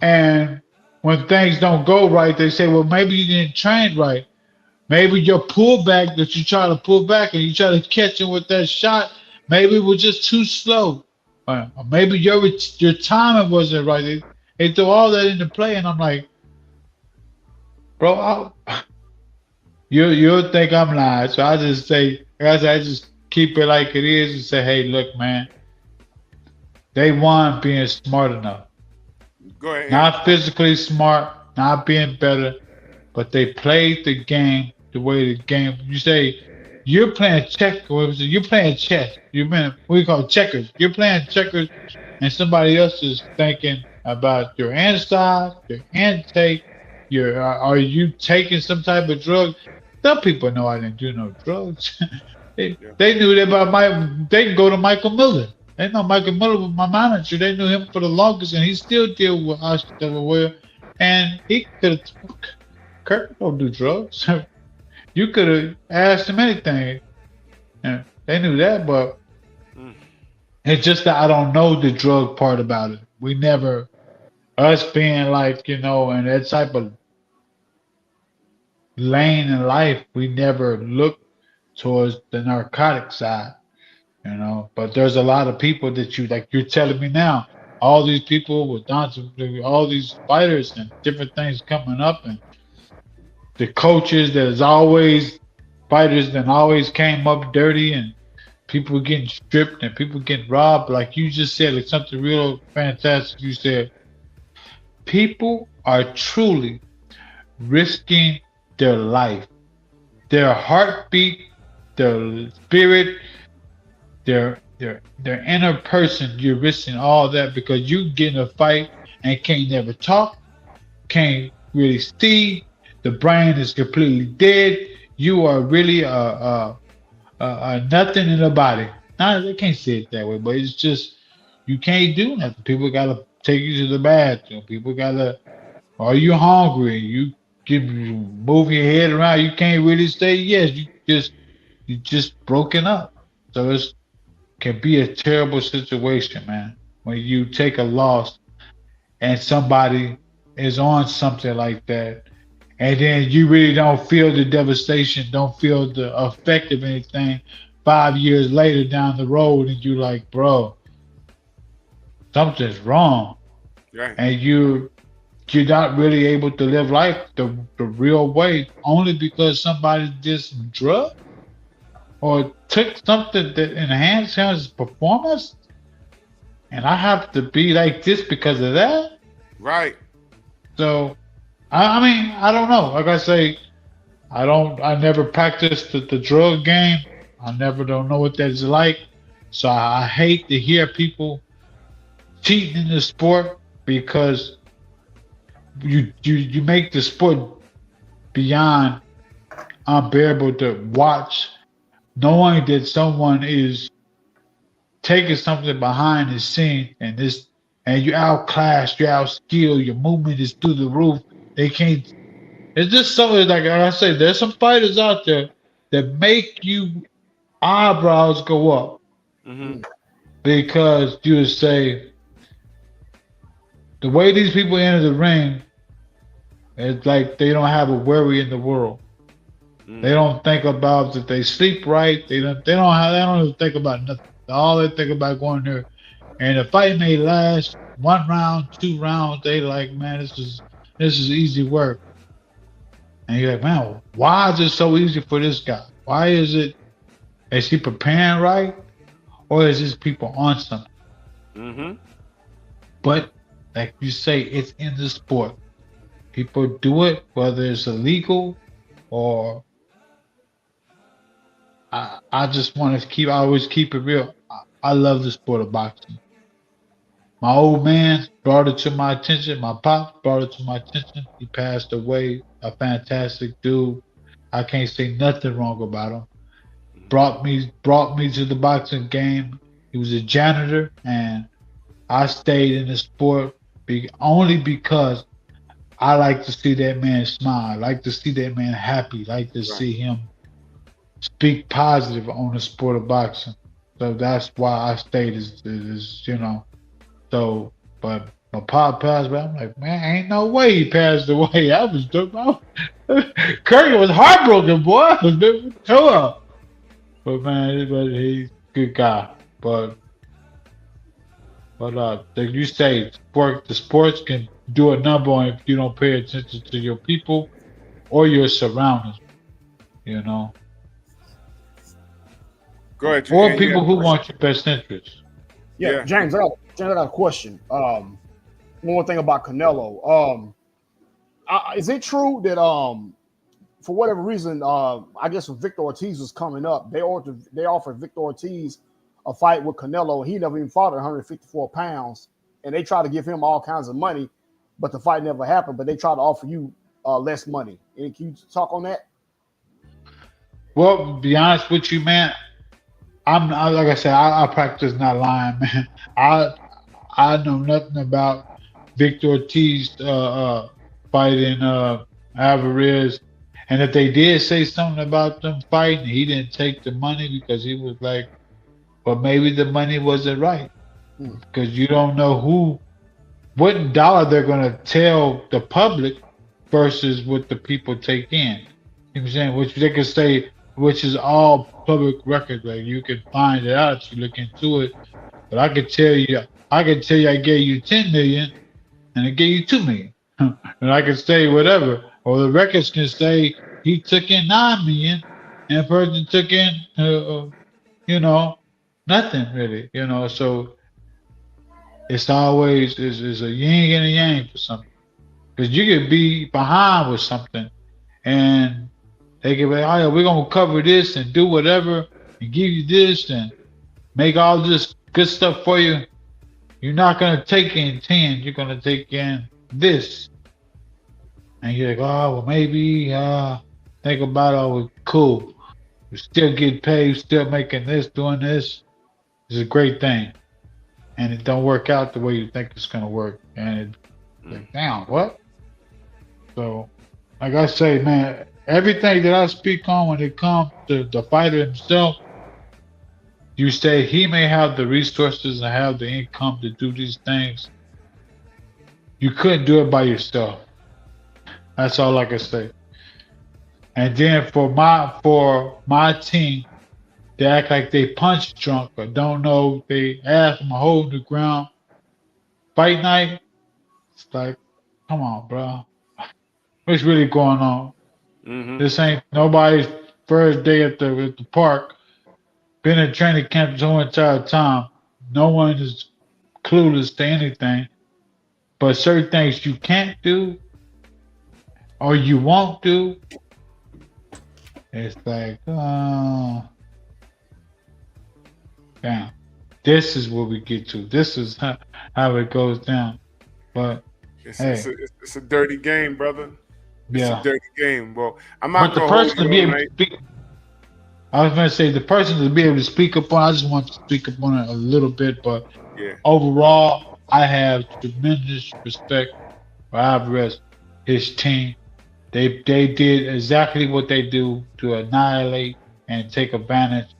And when things don't go right, they say, well, maybe you didn't train right. Maybe your pullback that you try to pull back and you try to catch him with that shot, maybe it was just too slow. Or maybe your timing wasn't right. They threw all that into play, and I'm like, bro, you'll think I'm lying. So I just say, I just keep it like it is and say, hey, look, man, they won being smart enough. Go ahead. Not physically smart, not being better, but they played the game the way the game. You say you're playing you're playing chess. What we call checkers. You're playing checkers, and somebody else is thinking about your inside, your intake. Are you taking some type of drug? Some people know I didn't do no drugs. They knew that they can go to Michael Miller. They know Michael Miller was my manager. They knew him for the longest, and he still deal with us well. And he could have. Kirk don't do drugs. You could have asked him anything. And they knew that, but it's just that I don't know the drug part about it. We never, us being like, in that type of lane in life, we never look towards the narcotic side, But there's a lot of people that you're telling me now, all these people with all these fighters and different things coming up, and the coaches that is always fighters that always came up dirty, and people getting stripped and people getting robbed. Like you just said, like something real fantastic. You said people are truly risking their life, their heartbeat, their spirit, their inner person. You're risking all that because you get in a fight and can't never talk, can't really see. The brain is completely dead. You are really nothing in the body. Nah, they can't say it that way, but it's just you can't do nothing. People gotta take you to the bathroom. People gotta. Are you hungry? You move your head around. You can't really say yes. You just broken up. So it's can be a terrible situation, man. When you take a loss and somebody is on something like that, and then you really don't feel the devastation, don't feel the effect of anything 5 years later down the road, and you're like, bro, something's wrong. Right. And you're not really able to live life the real way only because somebody did some drug or took something that enhanced his performance, and I have to be like this because of that. Right. So I mean, I don't know. Like I say, I never practiced the drug game. I never don't know what that is like. So I hate to hear people cheating in the sport because you make the sport beyond unbearable to watch, knowing that someone is taking something behind the scene and you outclassed, you outskilled, your movement is through the roof. They can't. It's just something like I say. There's some fighters out there that make you eyebrows go up because you would say the way these people enter the ring, it's like they don't have a worry in the world. They don't think about that they sleep right. They don't even think about nothing. All they think about going there, and the fight may last 1 round, 2 rounds. They like, man, this is easy work. And you're like, man, why is it so easy for this guy? Why is he preparing right? Or is this people on something? But like you say, it's in the sport. People do it, whether it's illegal or I just want to always keep it real. I love the sport of boxing. My old man brought it to my attention. My pop brought it to my attention. He passed away. A fantastic dude. I can't say nothing wrong about him. Brought me to the boxing game. He was a janitor, and I stayed in the sport only because I like to see that man smile. I like to see that man happy. I like to see him speak positive on the sport of boxing. So that's why I stayed So, but my pop passed away. I'm like, man, ain't no way he passed away. I was Curry was heartbroken, boy. I was tore up. But man, he's a good guy. But like you say, the sports can do a number on if you don't pay attention to your people or your surroundings. Go ahead. Or people who want your best interest. Yeah. James, I got a question. One more thing about Canelo. Is it true that for whatever reason, I guess when Victor Ortiz was coming up, they offered Victor Ortiz a fight with Canelo. He never even fought at 154 pounds, and they tried to give him all kinds of money, but the fight never happened. But they tried to offer you less money. And can you talk on that? Well, to be honest with you, man, like I said, I practice not lying, man. I know nothing about Victor Ortiz fighting Alvarez, and if they did say something about them fighting, he didn't take the money because he was like, well, maybe the money wasn't right Hmm. because you don't know what dollar they're gonna tell the public versus what the people take in. You know what I'm saying? Which they could say, which is all public record. Like you can find it out if you look into it. But I could tell you, I gave you 10 million, and I gave you 2 million, and I could say whatever. Or the records can say he took in 9 million, and a person took in, you know, nothing really. So it's always is a yin and a yang for something. Because you could be behind with something, and they could be like, oh yeah, we're gonna cover this and do whatever and give you this and make all this good stuff for you. You're not gonna take in 10, you're gonna take in this. And you're like, oh well maybe think about it, oh cool. We still get paid, still making this, doing this. It's a great thing. And it don't work out the way you think it's gonna work. And it's like, damn, what? So like I say, man, everything that I speak on when it comes to the fighter himself, you say he may have the resources and have the income to do these things. You couldn't do it by yourself. That's all I can say. And then for my team, they act like they punch drunk or don't know they ass them holding the ground. Fight night, it's like, come on, bro. What's really going on? Mm-hmm. This ain't nobody's first day at the park. Been in training camp the whole entire time. No one is clueless to anything. But certain things you can't do or you won't do, it's like, oh, damn. This is what we get to. This is how it goes down. But It's a dirty game, brother. It's yeah. a dirty game. Well, I'm not But the gonna hold person to you be all able to night. speak, I was going to say the person to be able to speak up on. I just want to speak up on it a little bit, but Yeah. overall, I have tremendous respect for Alvarez, his team. They did exactly what they do to annihilate and take advantage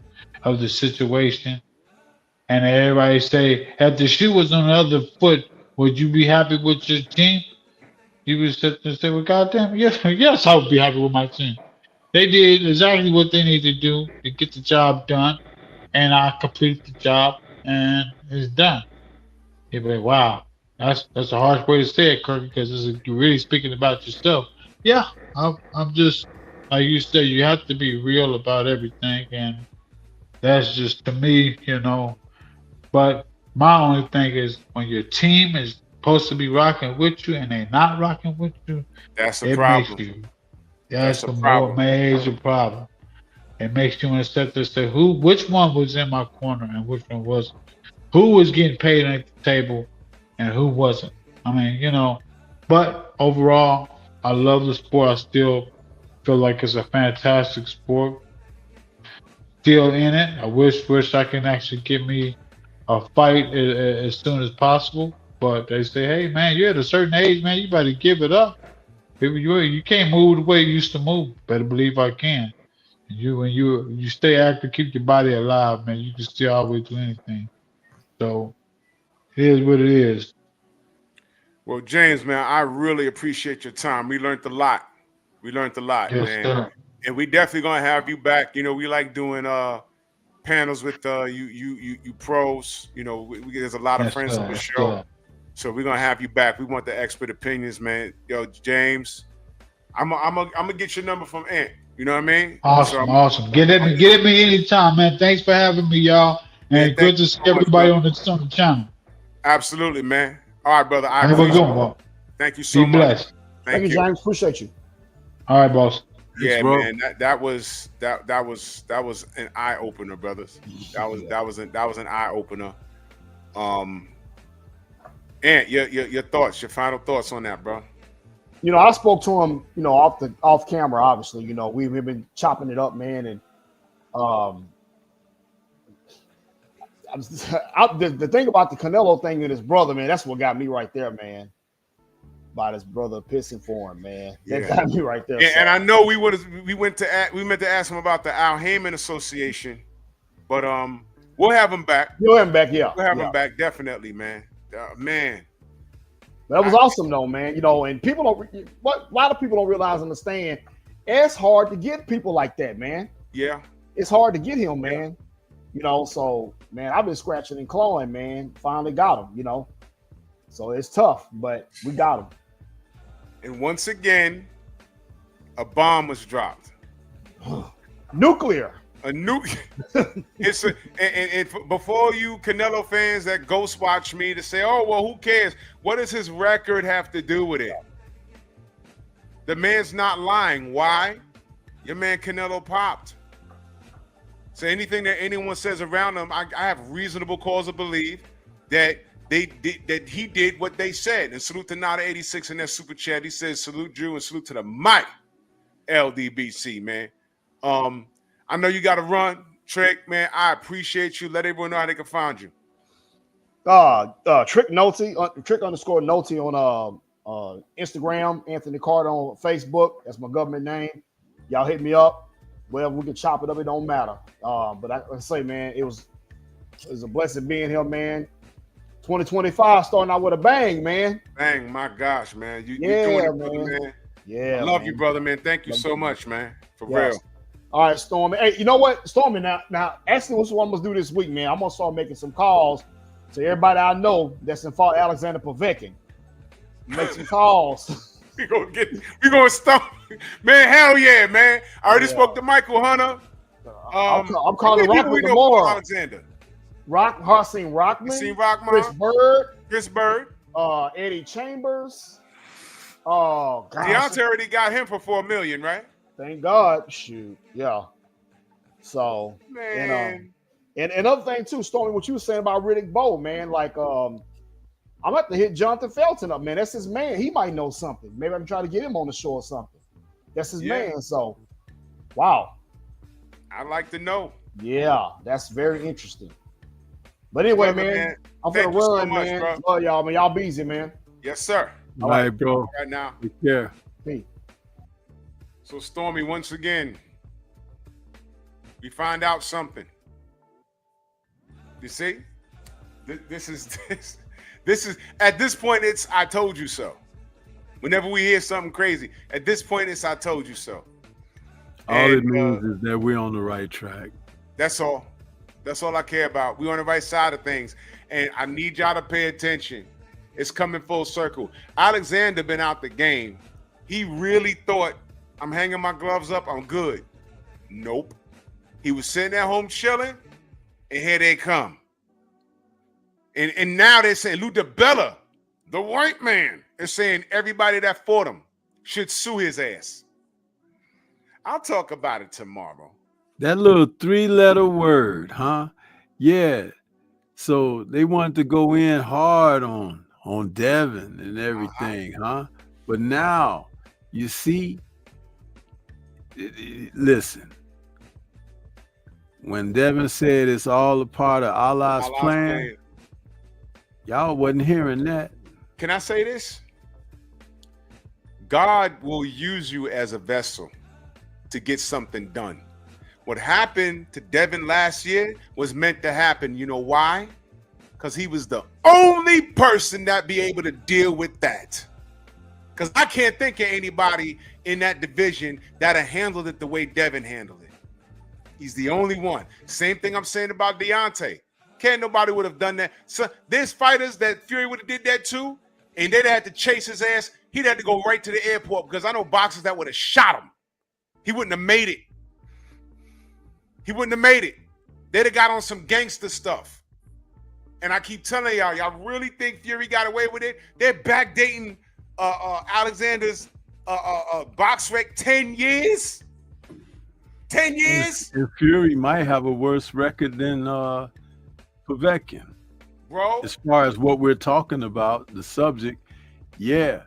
of the situation. And everybody say, if the shoe was on the other foot, would you be happy with your team? You would sit there and say, well, goddamn, yes, yes, I would be happy with my team. They did exactly what they needed to do to get the job done, and I completed the job, and it's done. You'd be like, wow, that's a harsh way to say it, Kirk, because you're really speaking about yourself. Yeah, I'm just like you said, you have to be real about everything, and that's just to me. But my only thing is when your team is supposed to be rocking with you and they not rocking with you, That's a it makes problem. you. That's That's a a more problem. major problem. It makes you want to sit there and say, which one was in my corner and which one wasn't? Who was getting paid at the table and who wasn't? I mean. But overall, I love the sport. I still feel like it's a fantastic sport. Still in it. I wish I can actually get me a fight as soon as possible. But they say, hey man, you're at a certain age, man. You better give it up. If you can't move the way you used to move. Better believe I can. And when you stay active, keep your body alive, man. You can still always do anything. So it is what it is. Well, James, man, I really appreciate your time. We learned a lot. We learned a lot, Yes, man. sir. And we definitely gonna have you back. We like doing panels with you pros. There's a lot of Yes, friends on sir. the Yes, show. sir. So we're gonna have you back. We want the expert opinions, man. Yo, James, I'm gonna get your number from Ant. You know what I mean? So Awesome, awesome. Get at me anytime, man. Thanks for having me, y'all. man, And thank good you to see so much, everybody brother. on the channel. Absolutely, man. All right, brother. I Have a good appreciate it. one. Thank you Be so much. blessed. Thank you, you. James. Appreciate you. All right, boss. Yeah, bro. man. That was an eye opener, brothers. That was an eye opener. Ant, your thoughts, your final thoughts on that, bro. I spoke to him, off camera. Obviously, we've been chopping it up, man, and the thing about the Canelo thing and his brother, man, that's what got me right there, man. About his brother pissing for him, man. That got me right there. Yeah, and I know we meant to ask him about the Al Heyman Association, but we'll have him back. You'll have him back, yeah. We'll have him back, definitely, man. Man. That was awesome, though, man. You know, and people don't. What a lot of people don't realize, understand. It's hard to get people like that, man. Yeah, it's hard to get him, man. You know, so man, I've been scratching and clawing, man. Finally got him. You know, so it's tough, but we got him. And once again, a bomb was dropped. Nuclear. A nuke. And before you Canelo fans that ghost watch me to say, oh, well, who cares? What does his record have to do with it? The man's not lying. Why? Your man Canelo popped. So anything that anyone says around him, I have reasonable cause to believe that he did what they said. And salute to Nada86 in that super chat. He says, salute Drew and salute to the mic, LDBC, man. I know you got to run, Trick, man. I appreciate you. Let everyone know how they can find you. Trick Noty, Trick _ Noty on Instagram, Anthony Carter on Facebook. That's my government name. Y'all hit me up. Well, we can chop it up. It don't matter. But I say, man, it was a blessing being here, man. 2025 starting out with a bang, man. Bang, my gosh, man. You doing it, brother, man. Yeah, I love you, brother, man. Thank you so much, man. For real. All right, Stormy. Hey, you know what, Stormy? Now, actually, what's what I'm gonna do this week, man? I'm gonna start making some calls to everybody I know that's in fault Alexander Povetkin. Make some calls. we gonna stump, man. Hell yeah, man. I already spoke to Michael Hunter. I'm calling Rockman tomorrow. Alexander. Harseen Rockman. Chris Bird. Eddie Chambers. Oh, gosh. Deontay already got him for $4 million, right? Thank God. Shoot. Yeah. So, man. And another thing too, Stormy, what you were saying about Riddick Bowe, man, like I'm about to hit Jonathan Felton up, man. That's his man. He might know something. Maybe I can try to get him on the show or something. That's his man. So, wow. I'd like to know. Yeah, that's very interesting. But anyway, man, I'm gonna run, man. Bro. Love y'all, man. Y'all busy, man. Yes, sir. All right, bro. Right now. Yeah. Me. So, Stormy, once again, we find out something. You see, this is at this point, it's I told you so. Whenever we hear something crazy, at this point, it's I told you so. All it means is that we're on the right track. That's all. That's all I care about. We're on the right side of things. And I need y'all to pay attention. It's coming full circle. Alexander been out the game. He really thought, I'm hanging my gloves up, I'm good. Nope. He was sitting at home chilling, and here they come. And now they're saying Lou DiBella, the white man, is saying everybody that fought him should sue his ass. I'll talk about it tomorrow. That little 3-letter word, huh? Yeah. So they wanted to go in hard on Devin and everything, huh? But now, you see, listen, when Devin said it's all a part of Allah's plan, y'all wasn't hearing that. Can I say this? God will use you as a vessel to get something done. What happened to Devin last year was meant to happen. You know why? Because he was the only person that be able to deal with that. Because I can't think of anybody in that division that have handled it the way Devin handled it. He's the only one. Same thing I'm saying about Deontay. Can't nobody would have done that. So there's fighters that Fury would have did that too, and they'd have had to chase his ass. He'd have to go right to the airport because I know boxers that would have shot him. He wouldn't have made it. He wouldn't have made it. They'd have got on some gangster stuff. And I keep telling y'all really think Fury got away with it? They're backdating Alexander's box rec 10 years? 10 years? And Fury might have a worse record than Povetkin. Bro. As far as what we're talking about, the subject, yeah.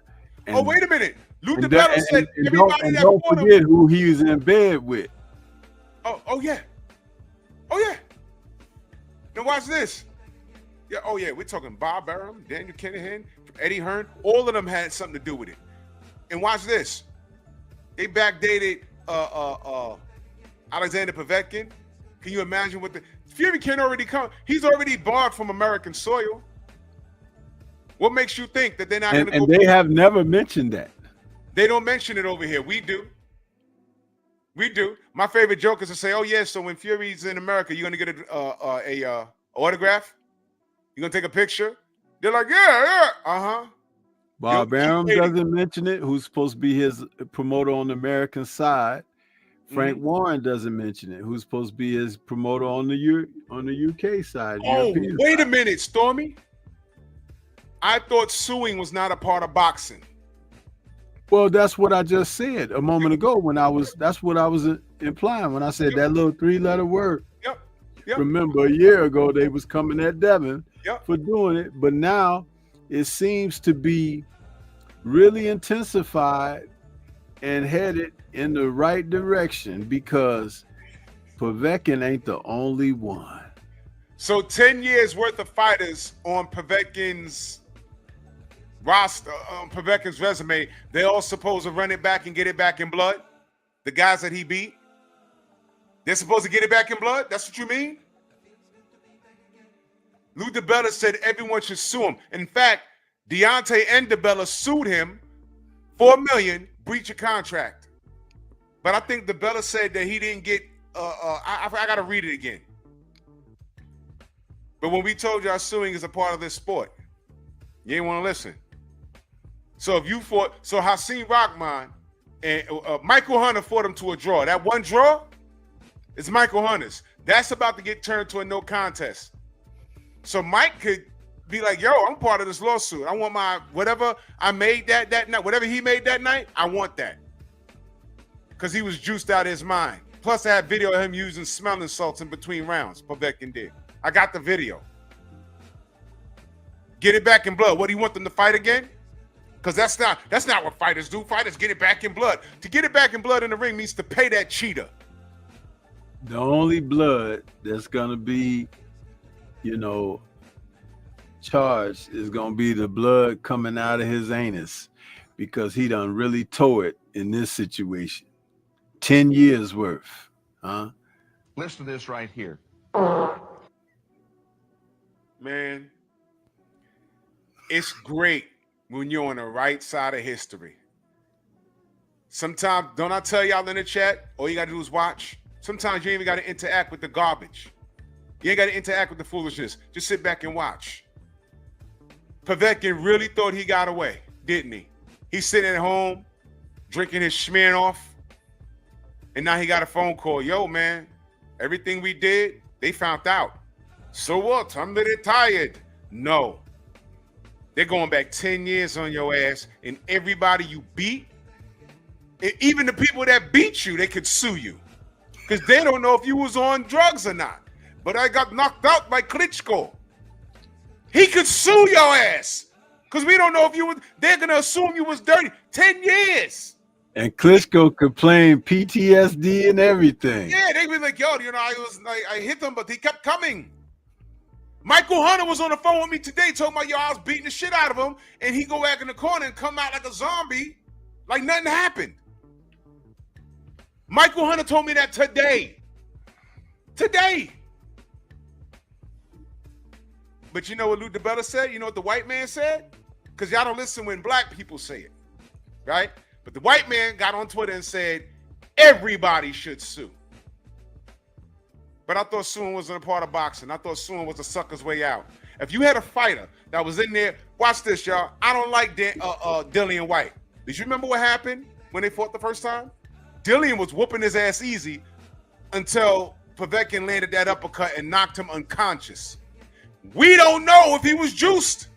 And, wait a minute. Lou DiBella said everybody that don't fought forget him. who he was in bed with. Oh yeah. Oh yeah. Now watch this. Yeah, oh yeah, we're talking Bob Arum, Daniel Kinahan, Eddie Hearn. All of them had something to do with it. And watch this. They backdated Alexander Povetkin. Can you imagine what the Fury can already come? He's already barred from American soil. What makes you think that they're not going to go? And they have never mentioned that. They don't mention it over here. We do. We do. My favorite joke is to say, "Oh yeah, so when Fury's in America, you're going to get a autograph? You're going to take a picture?" They're like, "Yeah, uh-huh." Bob Arum doesn't mention it, who's supposed to be his promoter on the American side. Frank Warren doesn't mention it, who's supposed to be his promoter on the UK side. Oh, European wait side. a minute, Stormy. I thought suing was not a part of boxing. Well, that's what I just said a moment ago that's what I was implying when I said that little 3-letter word. Yep. Remember, a year ago they was coming at Devin for doing it, but now it seems to be really intensified and headed in the right direction because Povetkin ain't the only one. So 10 years worth of fighters on Povetkin's roster, on Povetkin's resume, they all supposed to run it back and get it back in blood? The guys that he beat? They're supposed to get it back in blood? That's what you mean? Lou DiBella said everyone should sue him. In fact, Deontay and DiBella sued him $4 million, breach of contract. But I think DiBella said that he didn't get, I got to read it again. But when we told y'all suing is a part of this sport, you ain't want to listen. So if you fought, so Hasim Rahman and Michael Hunter fought him to a draw. That one draw is Michael Hunter's. That's about to get turned to a no contest. So Mike could be like, yo, I'm part of this lawsuit. I want my, whatever I made that night, whatever he made that night, I want that. Because he was juiced out of his mind. Plus I had video of him using smelling salts in between rounds. Povetkin did. I got the video. Get it back in blood. What do you want them to fight again? Because that's not what fighters do. Fighters get it back in blood. To get it back in blood in the ring means to pay that cheater. The only blood that's gonna be, charged is gonna be the blood coming out of his anus, because he done really tore it in this situation. 10 years worth, huh? Listen to this right here. Man, it's great when you're on the right side of history. Sometimes, don't I tell y'all in the chat, all you gotta do is watch. Sometimes you ain't even gotta interact with the garbage. You ain't gotta interact with the foolishness. Just sit back and watch. Povetkin really thought he got away, didn't he? He's sitting at home, drinking his Smirnoff, and now he got a phone call. Yo, man, everything we did, they found out. So what? I'm little tired. No. They're going back 10 years on your ass, and everybody you beat, and even the people that beat you, they could sue you. Because they don't know if you was on drugs or not. But I got knocked out by Klitschko. He could sue your ass. Because we don't know if you was, they're going to assume you was dirty. 10 years. And Klitschko could claim PTSD and everything. Yeah, they be like, yo, I hit them, but he kept coming. Michael Hunter was on the phone with me today talking about, yo, I was beating the shit out of him, and he go back in the corner and come out like a zombie, like nothing happened. Michael Hunter told me that today. Today. But you know what Lou DiBella said? You know what the white man said? Because y'all don't listen when black people say it, right? But the white man got on Twitter and said, everybody should sue. But I thought suing wasn't a part of boxing. I thought suing was a sucker's way out. If you had a fighter that was in there, watch this, y'all. I don't like Dillian White. Did you remember what happened when they fought the first time? Dillian was whooping his ass easy until Povetkin landed that uppercut and knocked him unconscious. We don't know if he was juiced.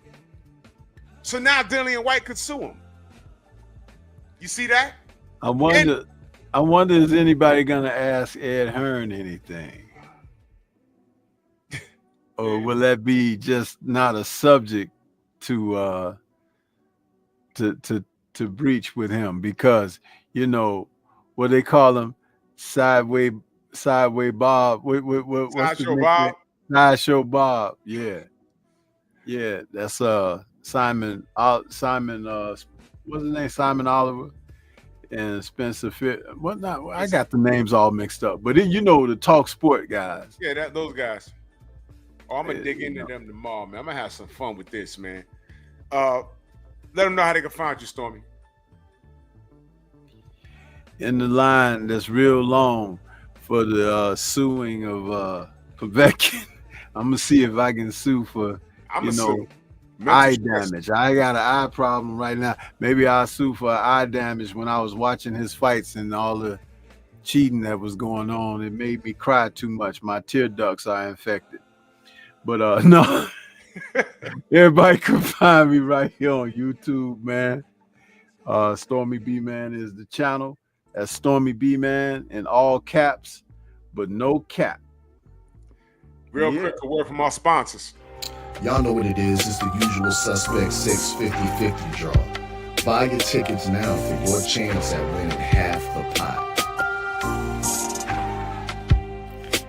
So now Dillian White could sue him. You see that? I wonder is anybody gonna ask Ed Hearn anything? Or will that be just not a subject to breach with him? Because what they call him, sideway Bob. What's Sideshow the Bob. Sideshow Bob. Yeah. Yeah, that's Simon what's his name? Simon Oliver and Spencer Fit. What not? I got the names all mixed up. But then, you know, the Talk Sport guys. Yeah, those guys. Oh, I'm gonna Yeah, dig you into know. them tomorrow, man. I'm gonna have some fun with this, man. Let them know how they can find you, Stormy. In the line that's real long for the suing of Povetkin. I'm gonna see if I can sue for I'm you gonna know sue. Mental eye stress. damage. I got an eye problem right now. Maybe I'll sue for eye damage when I was watching his fights and all the cheating that was going on. It made me cry too much. My tear ducts are infected. But no, everybody can find me right here on YouTube, man. Stormy B Man is the channel. That's Stormy B Man in all caps, but no cap. Real Yeah. quick, a word from our sponsors. Y'all know what it is. It's the usual suspect 650-50 draw. Buy your tickets now for your chance at winning half the pot.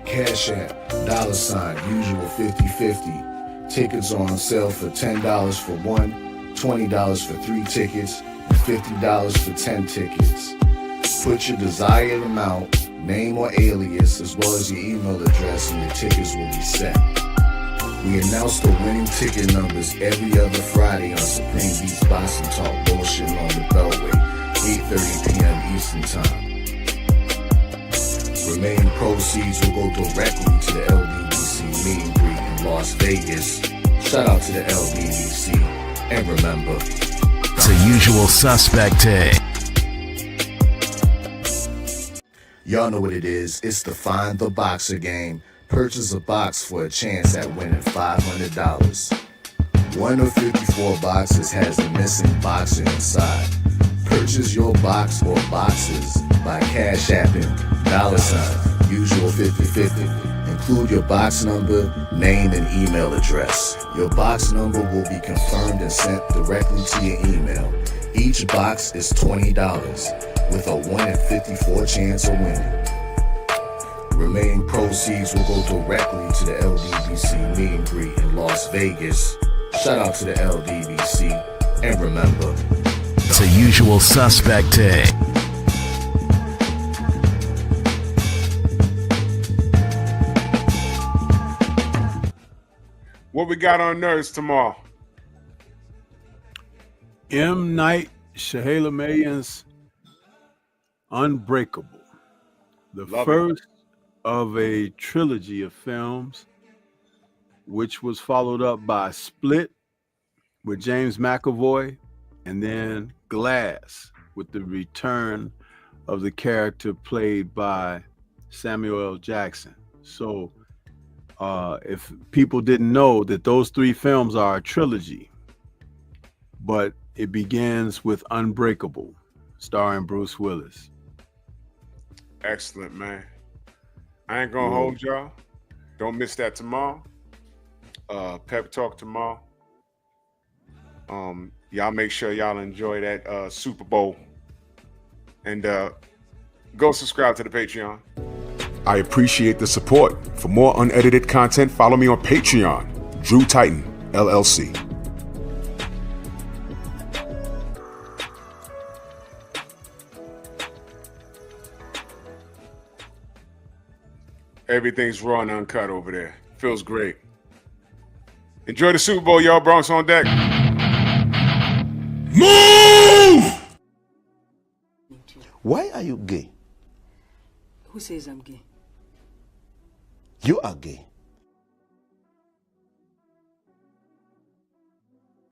Cash App, $ usual 50-50. Tickets are on sale for $10 for one, $20 for 3 tickets, and $50 for 10 tickets. Put your desired amount, name or alias, as well as your email address, and your tickets will be set. We announce the winning ticket numbers every other Friday on Supreme Beats Boxing Talk Bullshit on the Beltway, 8:30 p.m. Eastern Time. Remaining proceeds will go directly to the LDBC meet and greet in Las Vegas. Shout out to the LDBC. And remember, It's a usual suspect day. y'all know what it is. It's the Find the Boxer game. Purchase a box for a chance at winning $500. One of 54 boxes has a missing boxer inside. Purchase your box or boxes by Cash Apping $ usual 50-50. Include your box number, name, and email address. Your box number will be confirmed and sent directly to your email. Each box is $20 with a 1 in 54 chance of winning. Remaining proceeds will go directly to the LDBC meet and greet in Las Vegas. Shout out to the LDBC. And remember, It's a usual suspect day. What we got on Nerds tomorrow? M. Night Shyamalan's Unbreakable, the Love it. first of a trilogy of films, which was followed up by Split with James McAvoy, and then Glass with the return of the character played by Samuel L. Jackson. So if people didn't know that those 3 films are a trilogy, but it begins with Unbreakable, starring Bruce Willis. Excellent, man. I ain't gonna hold y'all. Don't miss that tomorrow. Pep Talk tomorrow. Y'all make sure y'all enjoy that Super Bowl. And go subscribe to the Patreon. I appreciate the support. For more unedited content, follow me on Patreon, Drew Titan, LLC. Everything's raw and uncut over there. Feels great. Enjoy the Super Bowl, y'all. Bronx on deck. Move! Why are you gay? Who says I'm gay? You are gay.